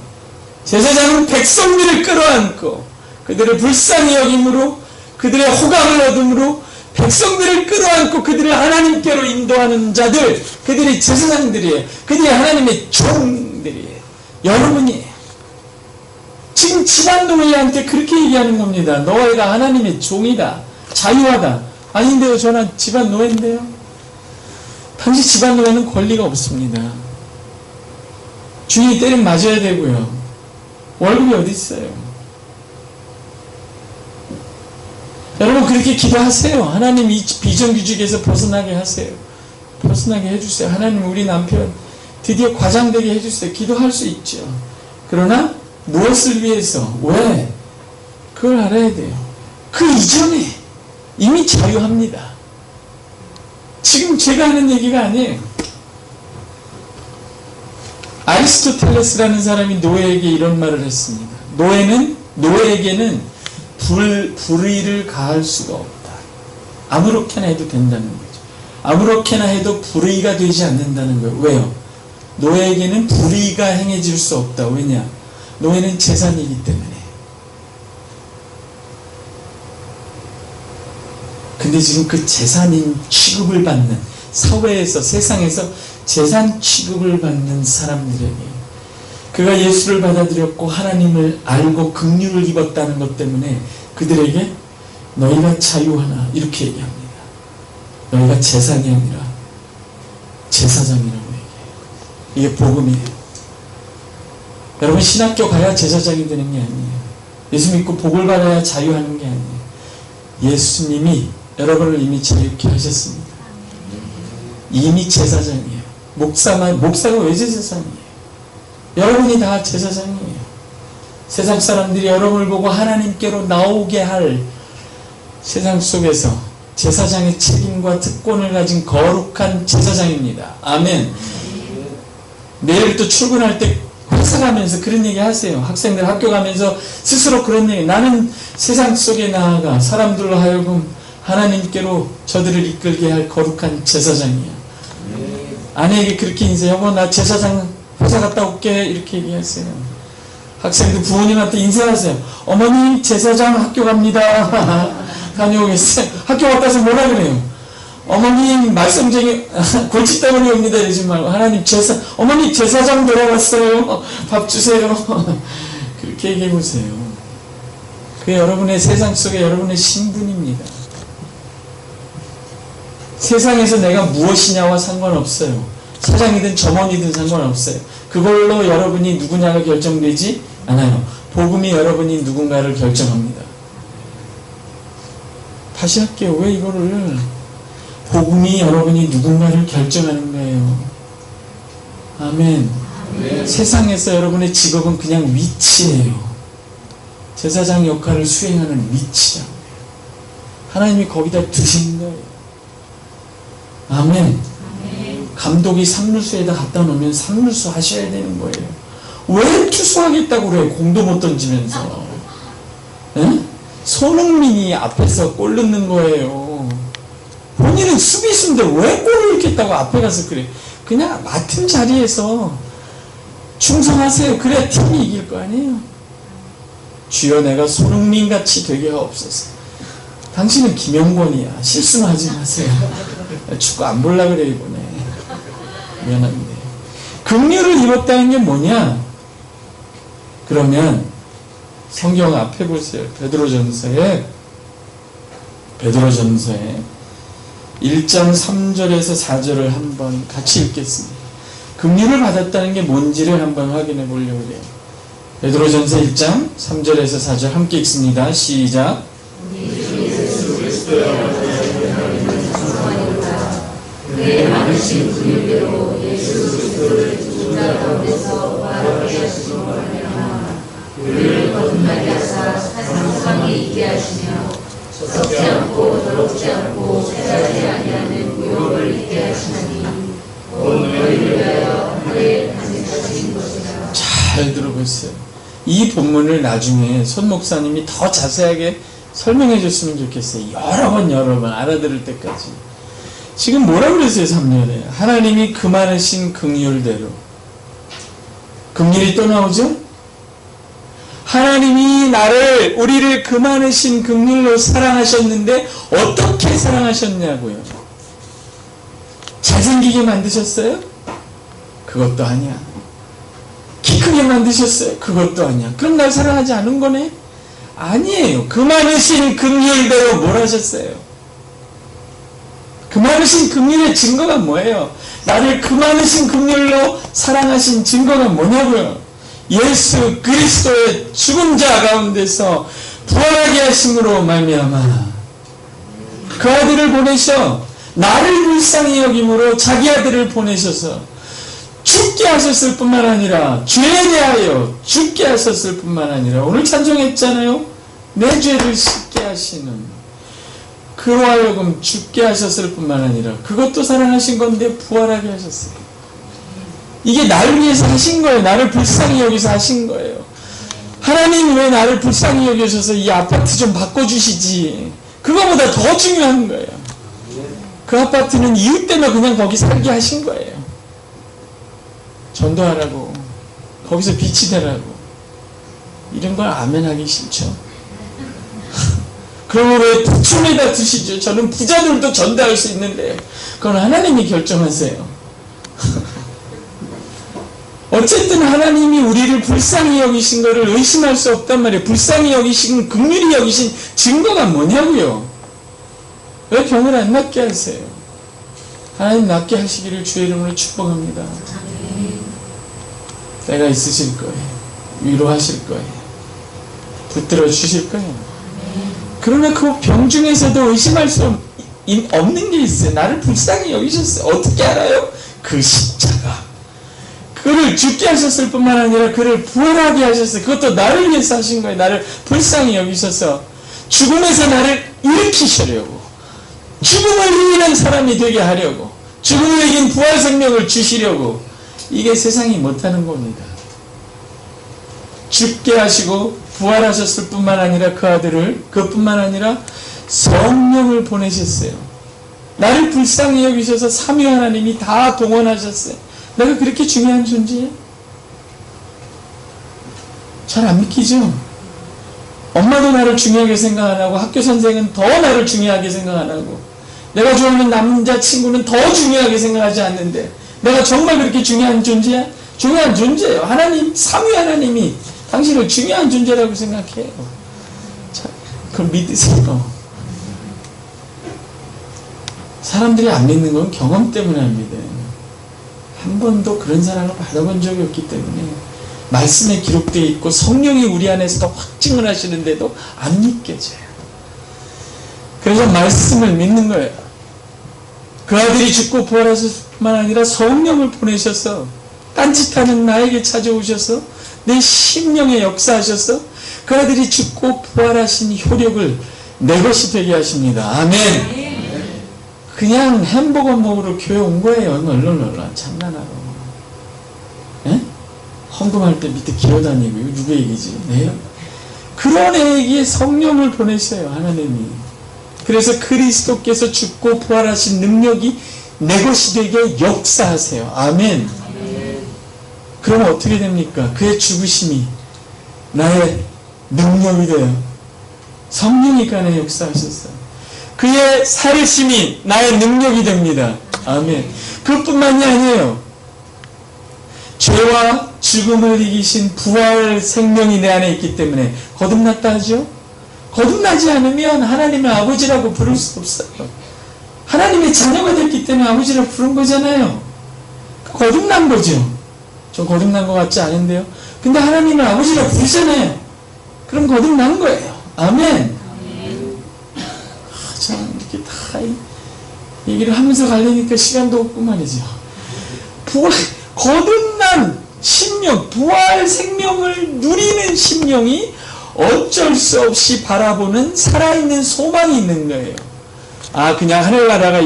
제사장은 백성들을 끌어안고 그들의 불쌍히 여김으로, 그들의 호감을 얻음으로 백성들을 끌어안고 그들을 하나님께로 인도하는 자들, 그들이 제사장들이에요. 그들이 하나님의 종들이에요. 여러분이 지금 집안 노예한테 그렇게 얘기하는 겁니다. 너희가 하나님의 종이다, 자유하다. 아닌데요, 저는 집안 노예인데요. 당시 집안 노예는 권리가 없습니다. 주인이 때리면 맞아야 되고요. 월급이 어디 있어요? 여러분 그렇게 기도하세요. 하나님 이 비정규직에서 벗어나게 하세요. 벗어나게 해주세요. 하나님 우리 남편 드디어 과장되게 해주세요. 기도할 수 있죠. 그러나 무엇을 위해서? 왜? 그걸 알아야 돼요. 그 이전에 이미 자유합니다. 지금 제가 하는 얘기가 아니에요. 아리스토텔레스라는 사람이 노예에게 이런 말을 했습니다. 노예에게는 불의를 가할 수가 없다. 아무렇게나 해도 된다는 거죠. 아무렇게나 해도 불의가 되지 않는다는 거예요. 왜요? 노예에게는 불의가 행해질 수 없다. 왜냐? 노예는 재산이기 때문에. 근데 지금 그 재산인 취급을 받는, 사회에서, 세상에서 재산 취급을 받는 사람들에게, 그가 예수를 받아들였고 하나님을 알고 긍휼을 입었다는 것 때문에 그들에게 너희가 자유하나 이렇게 얘기합니다. 너희가 재산이 아니라 제사장이라고 얘기해요. 이게 복음이에요. 여러분 신학교 가야 제사장이 되는 게 아니에요. 예수 믿고 복을 받아야 자유하는 게 아니에요. 예수님이 여러분을 이미 자유케 하셨습니다. 이미 제사장이에요. 목사가 왜 제사장이에요? 여러분이 다 제사장이에요. 세상 사람들이 여러분을 보고 하나님께로 나오게 할 세상 속에서 제사장의 책임과 특권을 가진 거룩한 제사장입니다. 아멘. 내일 또 출근할 때 회사 가면서 그런 얘기 하세요. 학생들 학교 가면서 스스로 그런 얘기, 나는 세상 속에 나아가 사람들로 하여금 하나님께로 저들을 이끌게 할 거룩한 제사장이야. 아내에게 그렇게 인사해. 여보 나 제사장 회사 갔다 올게 이렇게 얘기하세요. 학생들 부모님한테 인사하세요. 어머님 제사장 학교 갑니다. 다녀오겠어요. 학교 갔다 와서 뭐라 그래요? 어머님 말썽쟁이 골칫덩어리 옵니다 이러지 말고 하나님 어머니 제사장 돌아왔어요. 밥 주세요. 그렇게 얘기해 보세요. 그게 여러분의 세상 속에 여러분의 신분입니다. 세상에서 내가 무엇이냐와 상관없어요. 사장이든 점원이든 상관없어요. 그걸로 여러분이 누구냐가 결정되지 않아요. 복음이 여러분이 누군가를 결정합니다. 다시 할게요. 왜 이거를? 복음이 여러분이 누군가를 결정하는 거예요. 아멘. 세상에서 여러분의 직업은 그냥 위치예요. 제사장 역할을 수행하는 위치라고요. 하나님이 거기다 두신 거예요. 아멘. 감독이 산물수에다 갖다 놓으면 산물수 하셔야 되는 거예요. 왜 투수하겠다고 그래요? 공도 못 던지면서. 에? 손흥민이 앞에서 골 넣는 거예요. 본인은 수비수인데 왜 골을 넣겠다고 앞에 가서 그래? 그냥 맡은 자리에서 충성하세요. 그래야 팀이 이길 거 아니에요. 주여 내가 손흥민같이 되게 하옵소서. 당신은 김영권이야. 실수는 하지 마세요. 축구 안 보려고 그래 이번에. 미안한데. 긍휼을 입었다는 게 뭐냐? 그러면 성경 앞에 보세요. 베드로전서에 1장 3절에서 4절을 한번 같이 읽겠습니다. 긍휼을 받았다는 게 뭔지를 한번 확인해 보려고 해요. 베드로전서 1장 3절에서 4절 함께 읽습니다. 시작.
그의 많으신 긍휼대로 예수 그리스도를 죽은 자 가운데서 부활하게 하시니 말미암아 우리를 거듭나게 하사 상상에 있게 하시며 썩지 않고 더럽지 않고 쇠하지 아니하는 구욕을 있게 하시나니 온 너희를 위하여 하늘에 간직하신 것이라.
잘 들어보세요. 이 본문을 나중에 손 목사님이 더 자세하게 설명해 줬으면 좋겠어요. 여러 번 알아들을 때까지. 지금 뭐라 그랬어요? 3절에 하나님이 그 많으신 긍휼대로. 긍휼이 또 나오죠? 하나님이 우리를 그 많으신 긍휼로 사랑하셨는데 어떻게 사랑하셨냐고요? 잘생기게 만드셨어요? 그것도 아니야. 키 크게 만드셨어요? 그것도 아니야. 그럼 날 사랑하지 않은 거네? 아니에요. 그 많으신 긍휼대로 뭘 하셨어요? 그 많으신 긍휼의 증거가 뭐예요? 나를 그 많으신 긍휼로 사랑하신 증거가 뭐냐고요? 예수 그리스도의 죽은 자 가운데서 부활하게 하심으로 말미암아 그 아들을 보내셔 나를 불쌍히 여김으로 자기 아들을 보내셔서 죽게 하셨을 뿐만 아니라 죄에 대하여 죽게 하셨을 뿐만 아니라 오늘 찬송했잖아요. 내 죄를 씻게 하시는 그로 하여금 죽게 하셨을 뿐만 아니라 그것도 사랑하신 건데 부활하게 하셨어요. 이게 나를 위해서 하신 거예요. 나를 불쌍히 여기서 하신 거예요. 하나님 왜 나를 불쌍히 여기셔서 이 아파트 좀 바꿔주시지. 그거보다 더 중요한 거예요. 그 아파트는 이웃 때문에 그냥 거기 살게 하신 거예요. 전도하라고 거기서 빛이 되라고. 이런 걸 아멘하기 싫죠. 그러면 왜 부촌에다 두시죠? 저는 부자들도 전도할 수 있는데 그건 하나님이 결정하세요. 어쨌든 하나님이 우리를 불쌍히 여기신 것을 의심할 수 없단 말이에요. 불쌍히 여기신, 긍휼히 여기신 증거가 뭐냐고요? 왜 병을 안 낫게 하세요? 하나님 낫게 하시기를 주의 이름으로 축복합니다. 때가 있으실 거예요. 위로하실 거예요. 붙들어 주실 거예요. 그러나 그 병 중에서도 의심할 수 없는 게 있어요. 나를 불쌍히 여기셨어요. 어떻게 알아요? 그 십자가. 그를 죽게 하셨을 뿐만 아니라 그를 부활하게 하셨어요. 그것도 나를 위해서 하신 거예요. 나를 불쌍히 여기셔서 죽음에서 나를 일으키시려고, 죽음을 이기는 사람이 되게 하려고, 죽음을 이긴 부활 생명을 주시려고. 이게 세상이 못하는 겁니다. 죽게 하시고 부활하셨을 뿐만 아니라 그 아들을, 그뿐만 아니라 성령을 보내셨어요. 나를 불쌍히 여기셔서 삼위 하나님이 다 동원하셨어요. 내가 그렇게 중요한 존재예요? 잘 안 믿기죠? 엄마도 나를 중요하게 생각 안 하고, 학교 선생은 더 나를 중요하게 생각 안 하고, 내가 좋아하는 남자친구는 더 중요하게 생각하지 않는데 내가 정말 그렇게 중요한 존재야? 중요한 존재예요. 하나님, 삼위 하나님이 당신을 중요한 존재라고 생각해요. 자, 그걸 믿으세요. 사람들이 안 믿는 건 경험 때문에 안 믿어요. 한 번도 그런 사랑을 받아본 적이 없기 때문에, 말씀에 기록되어 있고 성령이 우리 안에서 확증을 하시는데도 안 믿겨져요. 그래서 말씀을 믿는 거예요. 그 아들이 죽고 부활하실 뿐만 아니라 성령을 보내셔서 딴짓하는 나에게 찾아오셔서 내 심령에 역사하셔서 그 아들이 죽고 부활하신 효력을 내 것이 되게 하십니다. 아멘. 그냥 햄버거 먹으러 교회 온 거예요. 얼른 장난하러. 예? 헌금할 때 밑에 기어다니고. 이거 누구 얘기지? 네? 그런 애에게 성령을 보내셔요. 하나님이. 그래서 그리스도께서 죽고 부활하신 능력이 내 것이 되게 역사하세요. 아멘. 그러면 어떻게 됩니까? 그의 죽으심이 나의 능력이 돼요. 성령이 그 안에 역사하셨어요. 그의 살으심이 나의 능력이 됩니다. 아멘. 그것뿐만이 아니에요. 죄와 죽음을 이기신 부활 생명이 내 안에 있기 때문에 거듭났다 하죠? 거듭나지 않으면 하나님의 아버지라고 부를 수 없어요. 하나님의 자녀가 됐기 때문에 아버지라고 부른 거잖아요. 거듭난 거죠. 저 거듭난 것 같지 않은데요. 근데 하나님을 아버지라고 부르잖아요. 그럼 거듭난 거예요. 아멘. 참 이렇게 다 얘기를 하면서 가려니까 시간도 없고 말이죠. 거듭난 심령, 부활 생명을 누리는 심령이 어쩔 수 없이 바라보는 살아있는 소망이 있는 거예요. 아, 그냥 하늘나라가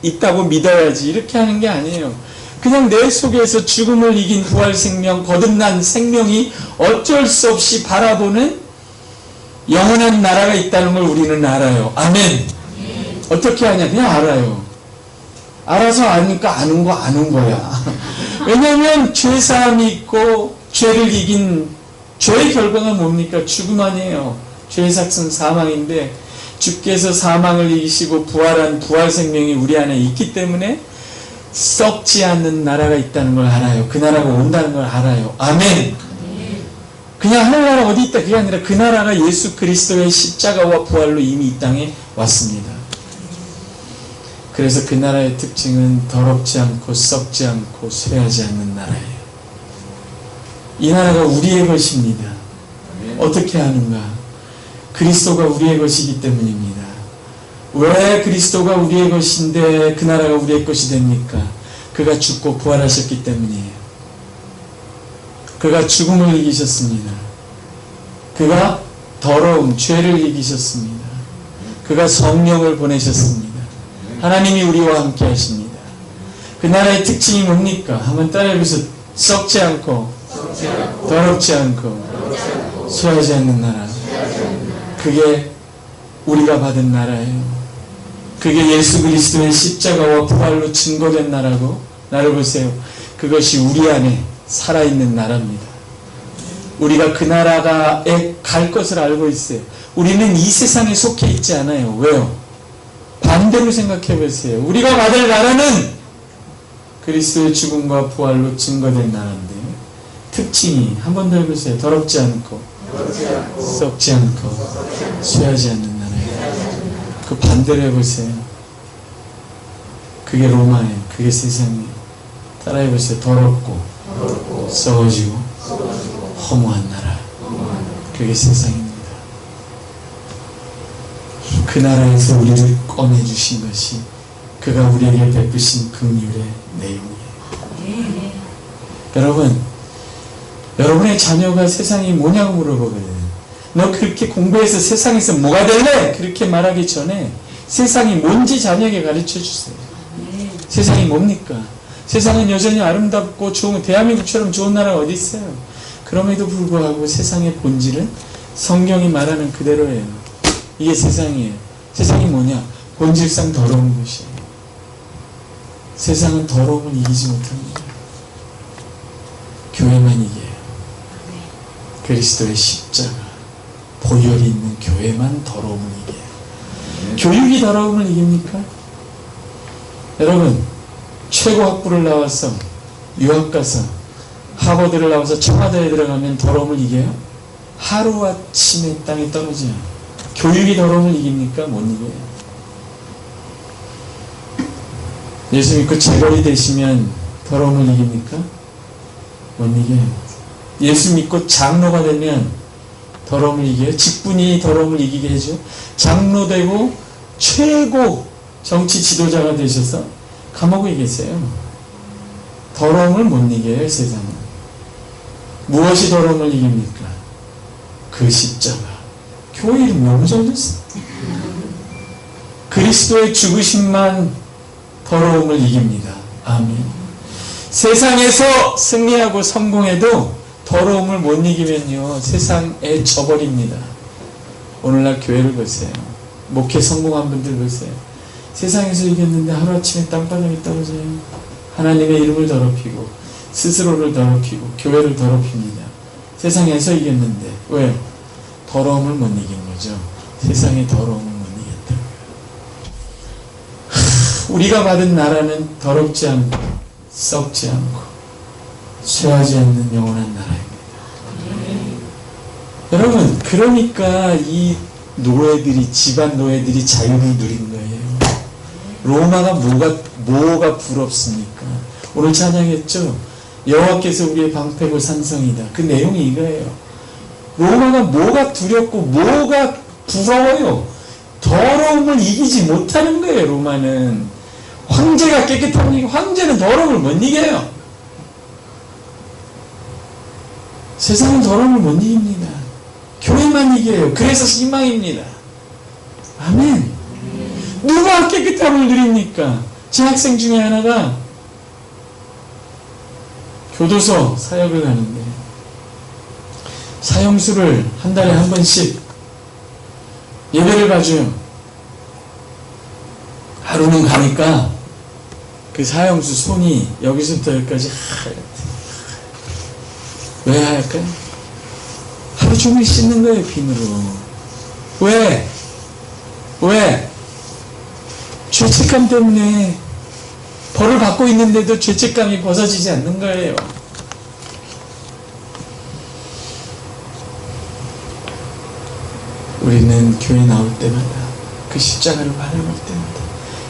있다고 믿어야지 이렇게 하는 게 아니에요. 그냥 내 속에서 죽음을 이긴 부활 생명, 거듭난 생명이 어쩔 수 없이 바라보는 영원한 나라가 있다는 걸 우리는 알아요. 아멘. 어떻게 하냐? 그냥 알아요. 알아서 아니까 아는 거야. 왜냐면 죄사함이 있고 죄를 이긴 죄의 결과가 뭡니까? 죽음 아니에요. 죄의 삭은 사망인데 주께서 사망을 이기시고 부활한 부활 생명이 우리 안에 있기 때문에 썩지 않는 나라가 있다는 걸 알아요. 그 나라가 온다는 걸 알아요. 아멘. 그냥 하늘나라 어디 있다 그게 아니라 그 나라가 예수 그리스도의 십자가와 부활로 이미 이 땅에 왔습니다. 그래서 그 나라의 특징은 더럽지 않고 썩지 않고 쇠하지 않는 나라예요. 이 나라가 우리의 것입니다. 어떻게 하는가? 그리스도가 우리의 것이기 때문입니다. 왜 그리스도가 우리의 것인데 그 나라가 우리의 것이 됩니까? 그가 죽고 부활하셨기 때문이에요. 그가 죽음을 이기셨습니다. 그가 더러움, 죄를 이기셨습니다. 그가 성령을 보내셨습니다. 하나님이 우리와 함께 하십니다. 그 나라의 특징이 뭡니까? 한번 따라해보세요. 썩지 않고 더럽지 않고 쇠하지 않는 나라. 그게 우리가 받은 나라예요. 그게 예수 그리스도의 십자가와 부활로 증거된 나라고, 나를 보세요. 그것이 우리 안에 살아있는 나라입니다. 우리가 그 나라에 갈 것을 알고 있어요. 우리는 이 세상에 속해 있지 않아요. 왜요? 반대로 생각해 보세요. 우리가 받을 나라는 그리스도의 죽음과 부활로 증거된 나라인데 특징이 한 번 더 해보세요. 더럽지 않고 썩지 않고 쇠하지 않는 나라예요. 그 반대로 해보세요. 그게 로마예요. 그게 세상이에요. 따라해보세요. 더럽고 썩어지고 허무한 나라. 그게 세상입니다. 그 나라에서 우리를 꺼내주신 것이 그가 우리에게 베푸신 긍휼의 내용이에요. 여러분, 여러분의 자녀가 세상이 뭐냐고 물어보거든요. 너 그렇게 공부해서 세상에서 뭐가 될래? 그렇게 말하기 전에 세상이 뭔지 자녀에게 가르쳐 주세요. 세상이 뭡니까? 세상은 여전히 아름답고 좋은, 대한민국처럼 좋은 나라가 어디 있어요? 그럼에도 불구하고 세상의 본질은 성경이 말하는 그대로예요. 이게 세상이에요. 세상이 뭐냐? 본질상 더러운 것이에요. 세상은 더러움을 이기지 못합니다. 교회만 이겨요. 그리스도의 십자가, 보혈이 있는 교회만 더러움을 이겨요. 교육이 더러움을 이깁니까? 여러분, 최고 학부를 나와서 유학 가서 하버드를 나와서 청와대에 들어가면 더러움을 이겨요? 하루아침에 땅에 떨어져요. 교육이 더러움을 이깁니까? 못 이겨요. 예수 믿고 재벌이 되시면 더러움을 이깁니까? 못 이겨요. 예수 믿고 장로가 되면 더러움을 이겨요? 직분이 더러움을 이기게 해줘? 장로 되고 최고 정치 지도자가 되셔서 감옥에 계세요. 더러움을 못 이겨요, 세상은. 무엇이 더러움을 이깁니까? 그 십자가. 교회 이름 너무 잘 됐어. 그리스도의 죽으심만 더러움을 이깁니다. 아멘. 세상에서 승리하고 성공해도 더러움을 못 이기면요, 세상에 져버립니다. 오늘날 교회를 보세요. 목회 성공한 분들 보세요. 세상에서 이겼는데 하루아침에 땅바닥에 떨어져요. 하나님의 이름을 더럽히고 스스로를 더럽히고 교회를 더럽힙니다. 세상에서 이겼는데 왜요? 더러움을 못 이긴 거죠. 세상의 더러움을 못 이겼다고요. 우리가 받은 나라는 더럽지 않고 썩지 않고 쇠하지 않는 영원한 나라입니다. 여러분, 그러니까 이 노예들이, 집안 노예들이 자유를 누린 거예요. 로마가 뭐가 부럽습니까? 오늘 찬양했죠? 여호와께서 우리의 방패고 산성이다. 그 내용이 이거예요. 로마가 뭐가 두렵고 뭐가 부러워요? 더러움을 이기지 못하는 거예요. 로마는 황제가 깨끗하면 황제는 더러움을 못 이겨요. 세상은 더러움을 못 이깁니다. 교회만 이겨요. 그래서 희망입니다. 아멘. 누가 깨끗함을 누립니까? 제 학생 중에 하나가 교도소 사역을 하는데 사형수를 한 달에 한 번씩 예배를 봐줘요. 하루는 가니까 그 사형수 손이 여기서부터 여기까지 하얗대. 왜 하얗까요? 하루 종일 씻는 거예요, 비누로. 왜? 왜? 죄책감 때문에 벌을 받고 있는데도 죄책감이 벗어지지 않는 거예요. 우리는 교회 나올 때마다, 그 십자가를 바라볼 때마다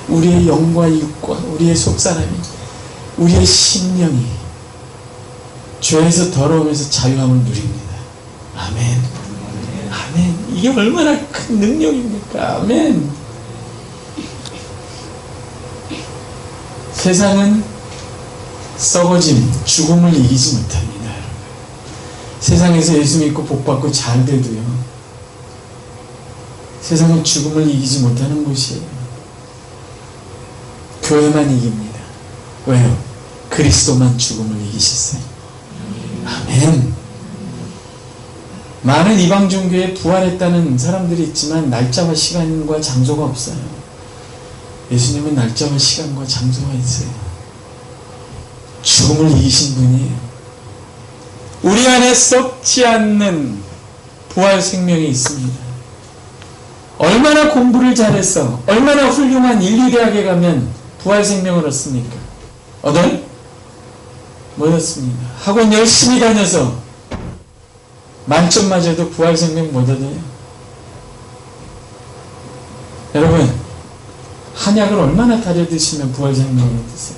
우리의 영과 육과 우리의 속사람이, 우리의 심령이 죄에서 더러움에서 자유함을 누립니다. 아멘. 아멘. 이게 얼마나 큰 능력입니까? 아멘. 세상은 썩어짐, 죽음을 이기지 못합니다. 세상에서 예수 믿고 복받고 잘 돼도요, 세상은 죽음을 이기지 못하는 곳이에요. 교회만 이깁니다. 왜요? 그리스도만 죽음을 이기셨어요. 아멘. 많은 이방 종교에 부활했다는 사람들이 있지만 날짜와 시간과 장소가 없어요. 예수님은 날짜와 시간과 장소가 있어요. 죽음을 이기신 분이에요. 우리 안에 썩지 않는 부활 생명이 있습니다. 얼마나 공부를 잘해서, 얼마나 훌륭한 인류대학에 가면 부활 생명을 얻습니까? 얻어요? 못 얻습니다. 학원 열심히 다녀서 만점 맞아도 부활 생명 못 얻어요. 여러분, 한약을 얼마나 다려 드시면 부활 생명을 얻으세요?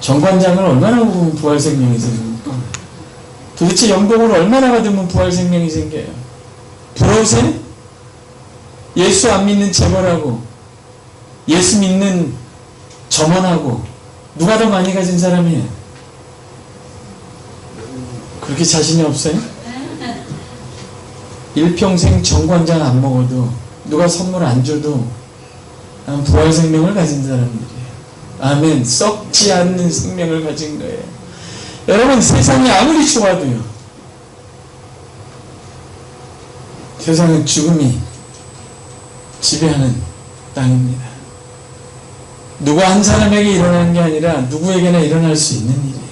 정관장을 얼마나 먹으면 부활 생명이 생깁니까? 도대체 영독을 얼마나 받으면 부활 생명이 생겨요? 부러우세요? 예수 안 믿는 재벌하고 예수 믿는 점원하고 누가 더 많이 가진 사람이에요? 그렇게 자신이 없어요? 일평생 정관장 안 먹어도, 누가 선물 안 줘도 부활 생명을 가진 사람들이에요. 아멘. 썩지 않는 생명을 가진 거예요. 여러분, 세상이 아무리 좋아도요, 세상은 죽음이 지배하는 땅입니다. 누구 한 사람에게 일어나는 게 아니라 누구에게나 일어날 수 있는 일이에요.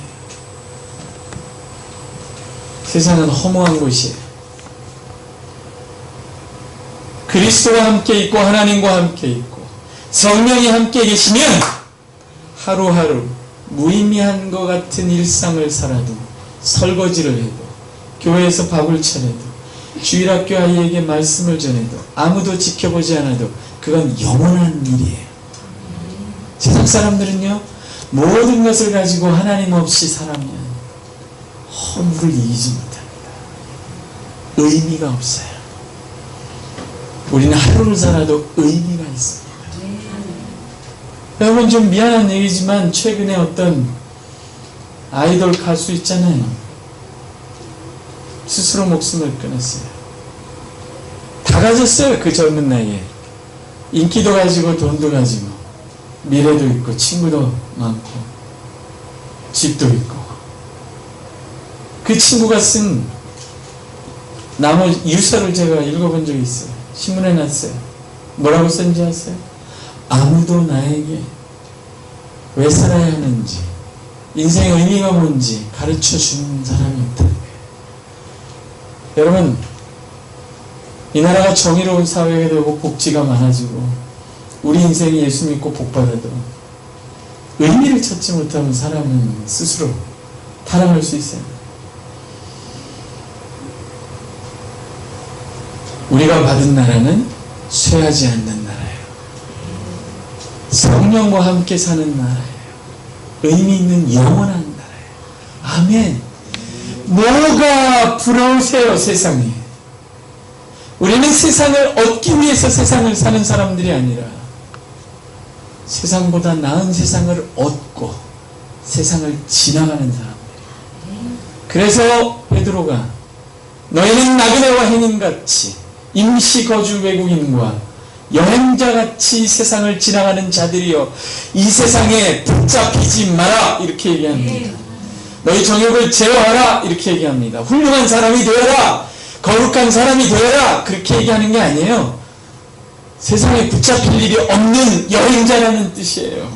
세상은 허무한 곳이에요. 그리스도와 함께 있고 하나님과 함께 있고 성령이 함께 계시면 하루하루 무의미한 것 같은 일상을 살아도, 설거지를 해도, 교회에서 밥을 차려도, 주일학교 아이에게 말씀을 전해도, 아무도 지켜보지 않아도 그건 영원한 일이에요. 세상 사람들은요, 모든 것을 가지고 하나님 없이 살아면 허물을 이기지 못합니다. 의미가 없어요. 우리는 하루를 살아도 의미가 있습니다. 여러분, 좀 미안한 얘기지만 최근에 어떤 아이돌 가수 있잖아요. 스스로 목숨을 끊었어요. 다 가졌어요. 그 젊은 나이에. 인기도 가지고 돈도 가지고 미래도 있고 친구도 많고 집도 있고. 그 친구가 쓴 나무 유서를 제가 읽어본 적이 있어요. 신문에 났어요. 뭐라고 썼는지 아세요? 아무도 나에게 왜 살아야 하는지, 인생의 의미가 뭔지 가르쳐 주는 사람이 없다는 거예요. 여러분, 이 나라가 정의로운 사회가 되고 복지가 많아지고 우리 인생이 예수 믿고 복받아도 의미를 찾지 못하면 사람은 스스로 타락할 수 있어요. 우리가 받은 나라는 쇠하지 않는 나라예요. 성령과 함께 사는 나라예요. 의미 있는 영원한 나라예요. 아멘. 뭐가 부러우세요, 세상에? 우리는 세상을 얻기 위해서 세상을 사는 사람들이 아니라 세상보다 나은 세상을 얻고 세상을 지나가는 사람들이에요. 그래서 베드로가 너희는 나그네와 행인같이 임시거주 외국인과 여행자같이 세상을 지나가는 자들이여 이 세상에 붙잡히지 마라 이렇게 얘기합니다. 너희 정욕을 제어하라 이렇게 얘기합니다. 훌륭한 사람이 되어라, 거룩한 사람이 되어라 그렇게 얘기하는 게 아니에요. 세상에 붙잡힐 일이 없는 여행자라는 뜻이에요.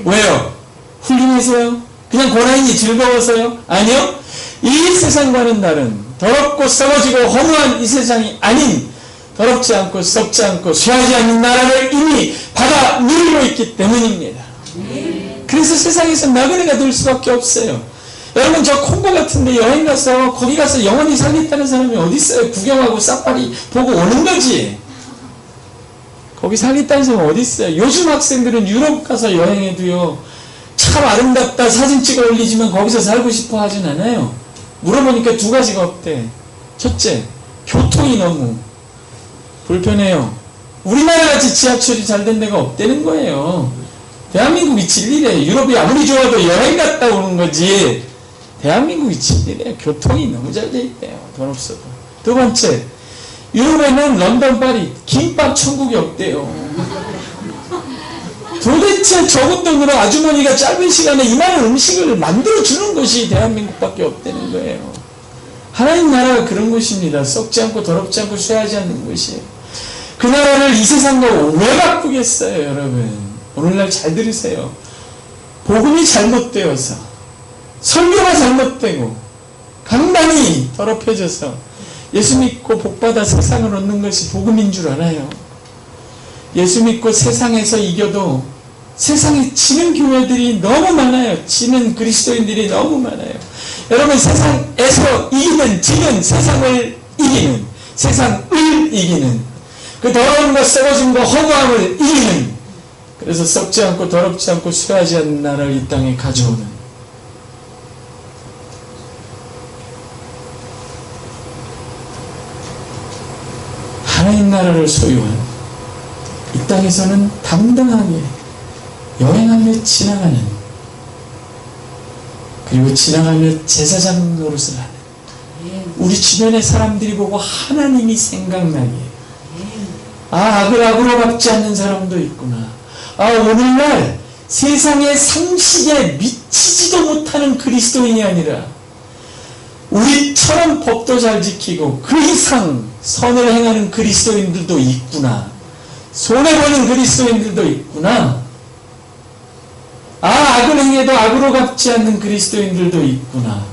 왜요? 훌륭해서요? 그냥 고난이 즐거워서요? 아니요. 이 세상과는 다른 더럽고 썩어지고 허무한 이 세상이 아닌 더럽지 않고 썩지 않고 쇠하지 않는 나라를 이미 받아 누리고 있기 때문입니다. 그래서 세상에서 나그네가 될 수밖에 없어요. 여러분, 저 콩고 같은데 여행 가서 거기 가서 영원히 살겠다는 사람이 어디 있어요? 구경하고 사파리 보고 오는 거지. 거기 살겠다는 사람이 어디 있어요? 요즘 학생들은 유럽 가서 여행해도요, 참 아름답다 사진 찍어 올리지만 거기서 살고 싶어 하진 않아요. 물어보니까 두 가지가 없대. 첫째, 교통이 너무 불편해요. 우리나라같이 지하철이 잘 된 데가 없다는 거예요. 대한민국이 진리래. 유럽이 아무리 좋아도 여행 갔다 오는 거지. 대한민국이 진리래. 교통이 너무 잘 돼 있대요. 돈 없어도. 두 번째, 유럽에는 런던, 파리 김밥 천국이 없대요. 도대체 적은 돈으로 아주머니가 짧은 시간에 이만한 음식을 만들어주는 것이 대한민국밖에 없다는 거예요. 하나님 나라가 그런 곳입니다. 썩지 않고 더럽지 않고 쇠하지 않는 곳이에요. 그 나라를 이 세상과 왜 바꾸겠어요, 여러분? 오늘날 잘 들으세요. 복음이 잘못되어서, 설교가 잘못되고, 강단이 더럽혀져서 예수 믿고 복받아 세상을 얻는 것이 복음인 줄 알아요. 예수 믿고 세상에서 이겨도 세상에 지는 교회들이 너무 많아요. 지는 그리스도인들이 너무 많아요. 여러분, 세상에서 이기는, 지는, 세상을 이기는, 세상을 이기는, 그 더러운 것, 썩어진 것, 허무함을 이기는, 그래서 썩지 않고 더럽지 않고 쇠하지 않는 나라를 이 땅에 가져오는, 하나님 나라를 소유한, 이 땅에서는 당당하게 여행하며 지나가는, 그리고 지나가며 제사장 노릇을 하는, 우리 주변의 사람들이 보고 하나님이 생각나게, 악으로 갚지 않는 사람도 있구나. 오늘날 세상의 상식에 미치지도 못하는 그리스도인이 아니라 우리처럼 법도 잘 지키고 그 이상 선을 행하는 그리스도인들도 있구나. 손해보는 그리스도인들도 있구나. 악을 행해도 악으로 갚지 않는 그리스도인들도 있구나.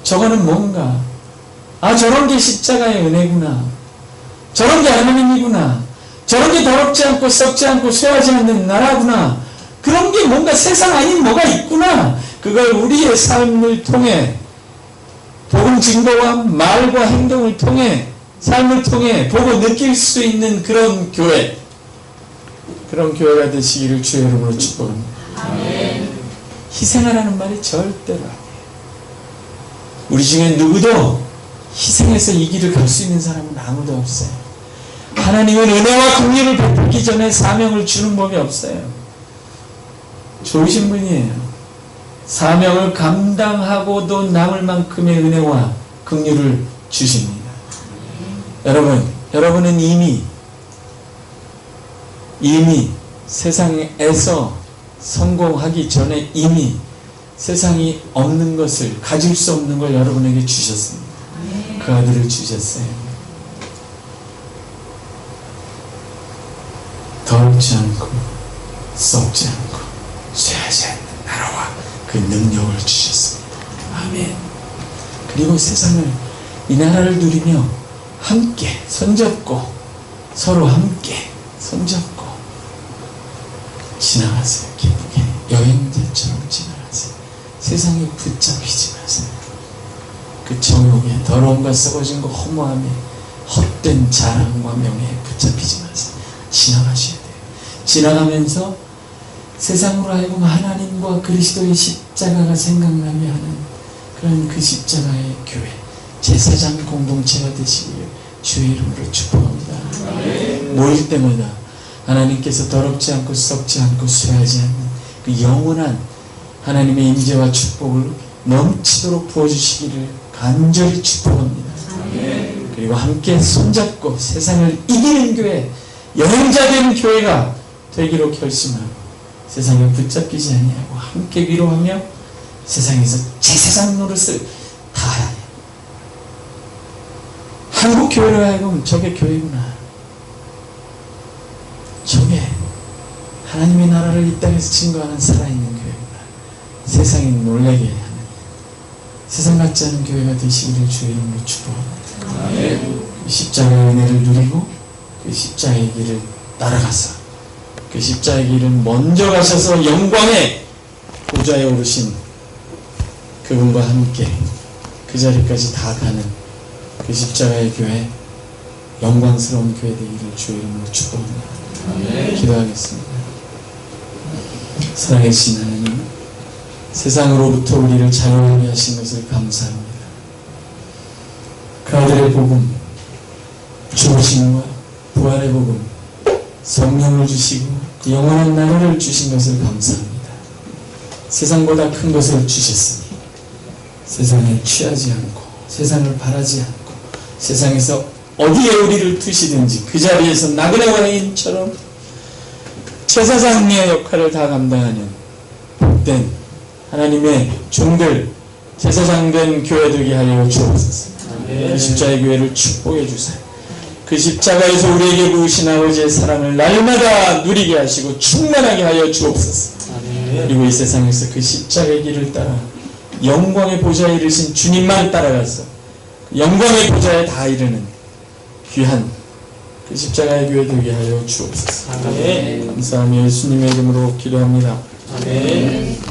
저거는 뭔가, 저런 게 십자가의 은혜구나. 저런 게 하나님이구나. 저런 게 더럽지 않고 썩지 않고 쇠하지 않는 나라구나. 그런 게 뭔가 세상 아닌 뭐가 있구나. 그걸 우리의 삶을 통해, 복음 증거와 말과 행동을 통해, 삶을 통해 보고 느낄 수 있는 그런 교회, 그런 교회가 되시기를 주의 이름으로 축복합니다.
아멘.
희생하라는 말이 절대로 아니에요. 우리 중에 누구도 희생해서 이 길을 갈 수 있는 사람은 아무도 없어요. 하나님은 은혜와 긍휼을 베풀기 전에 사명을 주는 법이 없어요. 좋으신 분이에요. 사명을 감당하고도 남을 만큼의 은혜와 긍휼을 주십니다. 여러분은 이미 세상에서 성공하기 전에 이미 세상이 없는 것을, 가질 수 없는 걸 여러분에게 주셨습니다. 그 아들을 주셨어요. 더럽지 않고 썩지 않고 쇠하지 않는 나라와 그 능력을 주셨습니다. 아멘. 그리고 세상을, 이 나라를 누리며 함께 손잡고, 서로 함께 손잡고 지나가세요. 기쁘게 여행자처럼 지나가세요. 세상에 붙잡히지 마세요. 그 정욕에, 더러움과 썩어진 것, 허무함에, 헛된 자랑과 명예에 붙잡히지 마세요. 지나가셔야 돼요. 지나가면서 세상으로 하여금 하나님과 그리스도의 십자가가 생각나게 하는 그런 그 십자가의 교회, 제사장 공동체가 되시기를 주의 이름으로 축복합니다. 모일 때마다 하나님께서 더럽지 않고 썩지 않고 쇠하지 않는 그 영원한 하나님의 임재와 축복을 넘치도록 부어주시기를 간절히 축복합니다. 그리고 함께 손잡고 세상을 이기는 교회, 여행자 되는 교회가 되기로 결심하고 세상에 붙잡히지 아니하고 함께 위로하며 세상에서 제사장 노릇을 다하여 한국 교회로 하여금 저게 교회구나, 저게 하나님의 나라를 이 땅에서 증거하는 살아있는 교회구나, 세상이 놀라게 하는, 세상 같지 않은 교회가 되시기를 주의 이름으로 축복합니다. 그 십자가의 은혜를 누리고 그 십자가의 길을 따라가서 그 십자가의 길을 먼저 가셔서 영광의 보좌에 오르신 그분과 함께 그 자리까지 다 가는 그 십자가의 교회, 영광스러운 교회 되기를 주의 이름으로 축복합니다. 기도하겠습니다. 살아계신 하나님, 세상으로부터 우리를 자유하게 하신 것을 감사합니다. 그 아들의 복음, 죽으심과 부활의 복음, 성령을 주시고 영원한 나라를 주신 것을 감사합니다. 세상보다 큰 것을 주셨으니 세상에 취하지 않고 세상을 바라지 않고 세상에서 어디에 우리를 두시든지 그 자리에서 나그네 왕인처럼 제사장의 역할을 다 감당하는 복된 하나님의 종들, 제사장된 교회 되게 하여 주옵소서. 그 십자가의 교회를 축복해 주세요. 그 십자가에서 우리에게 부으신 아버지의 사랑을 날마다 누리게 하시고 충만하게 하여 주옵소서. 그리고 이 세상에서 그 십자가의 길을 따라 영광의 보좌에 이르신 주님만 따라가서 영광의 보좌에 다 이르는 귀한 그 십자가의 교회 되게 하여 주옵소서. 감사하며 예수님의 이름으로 기도합니다. 아멘.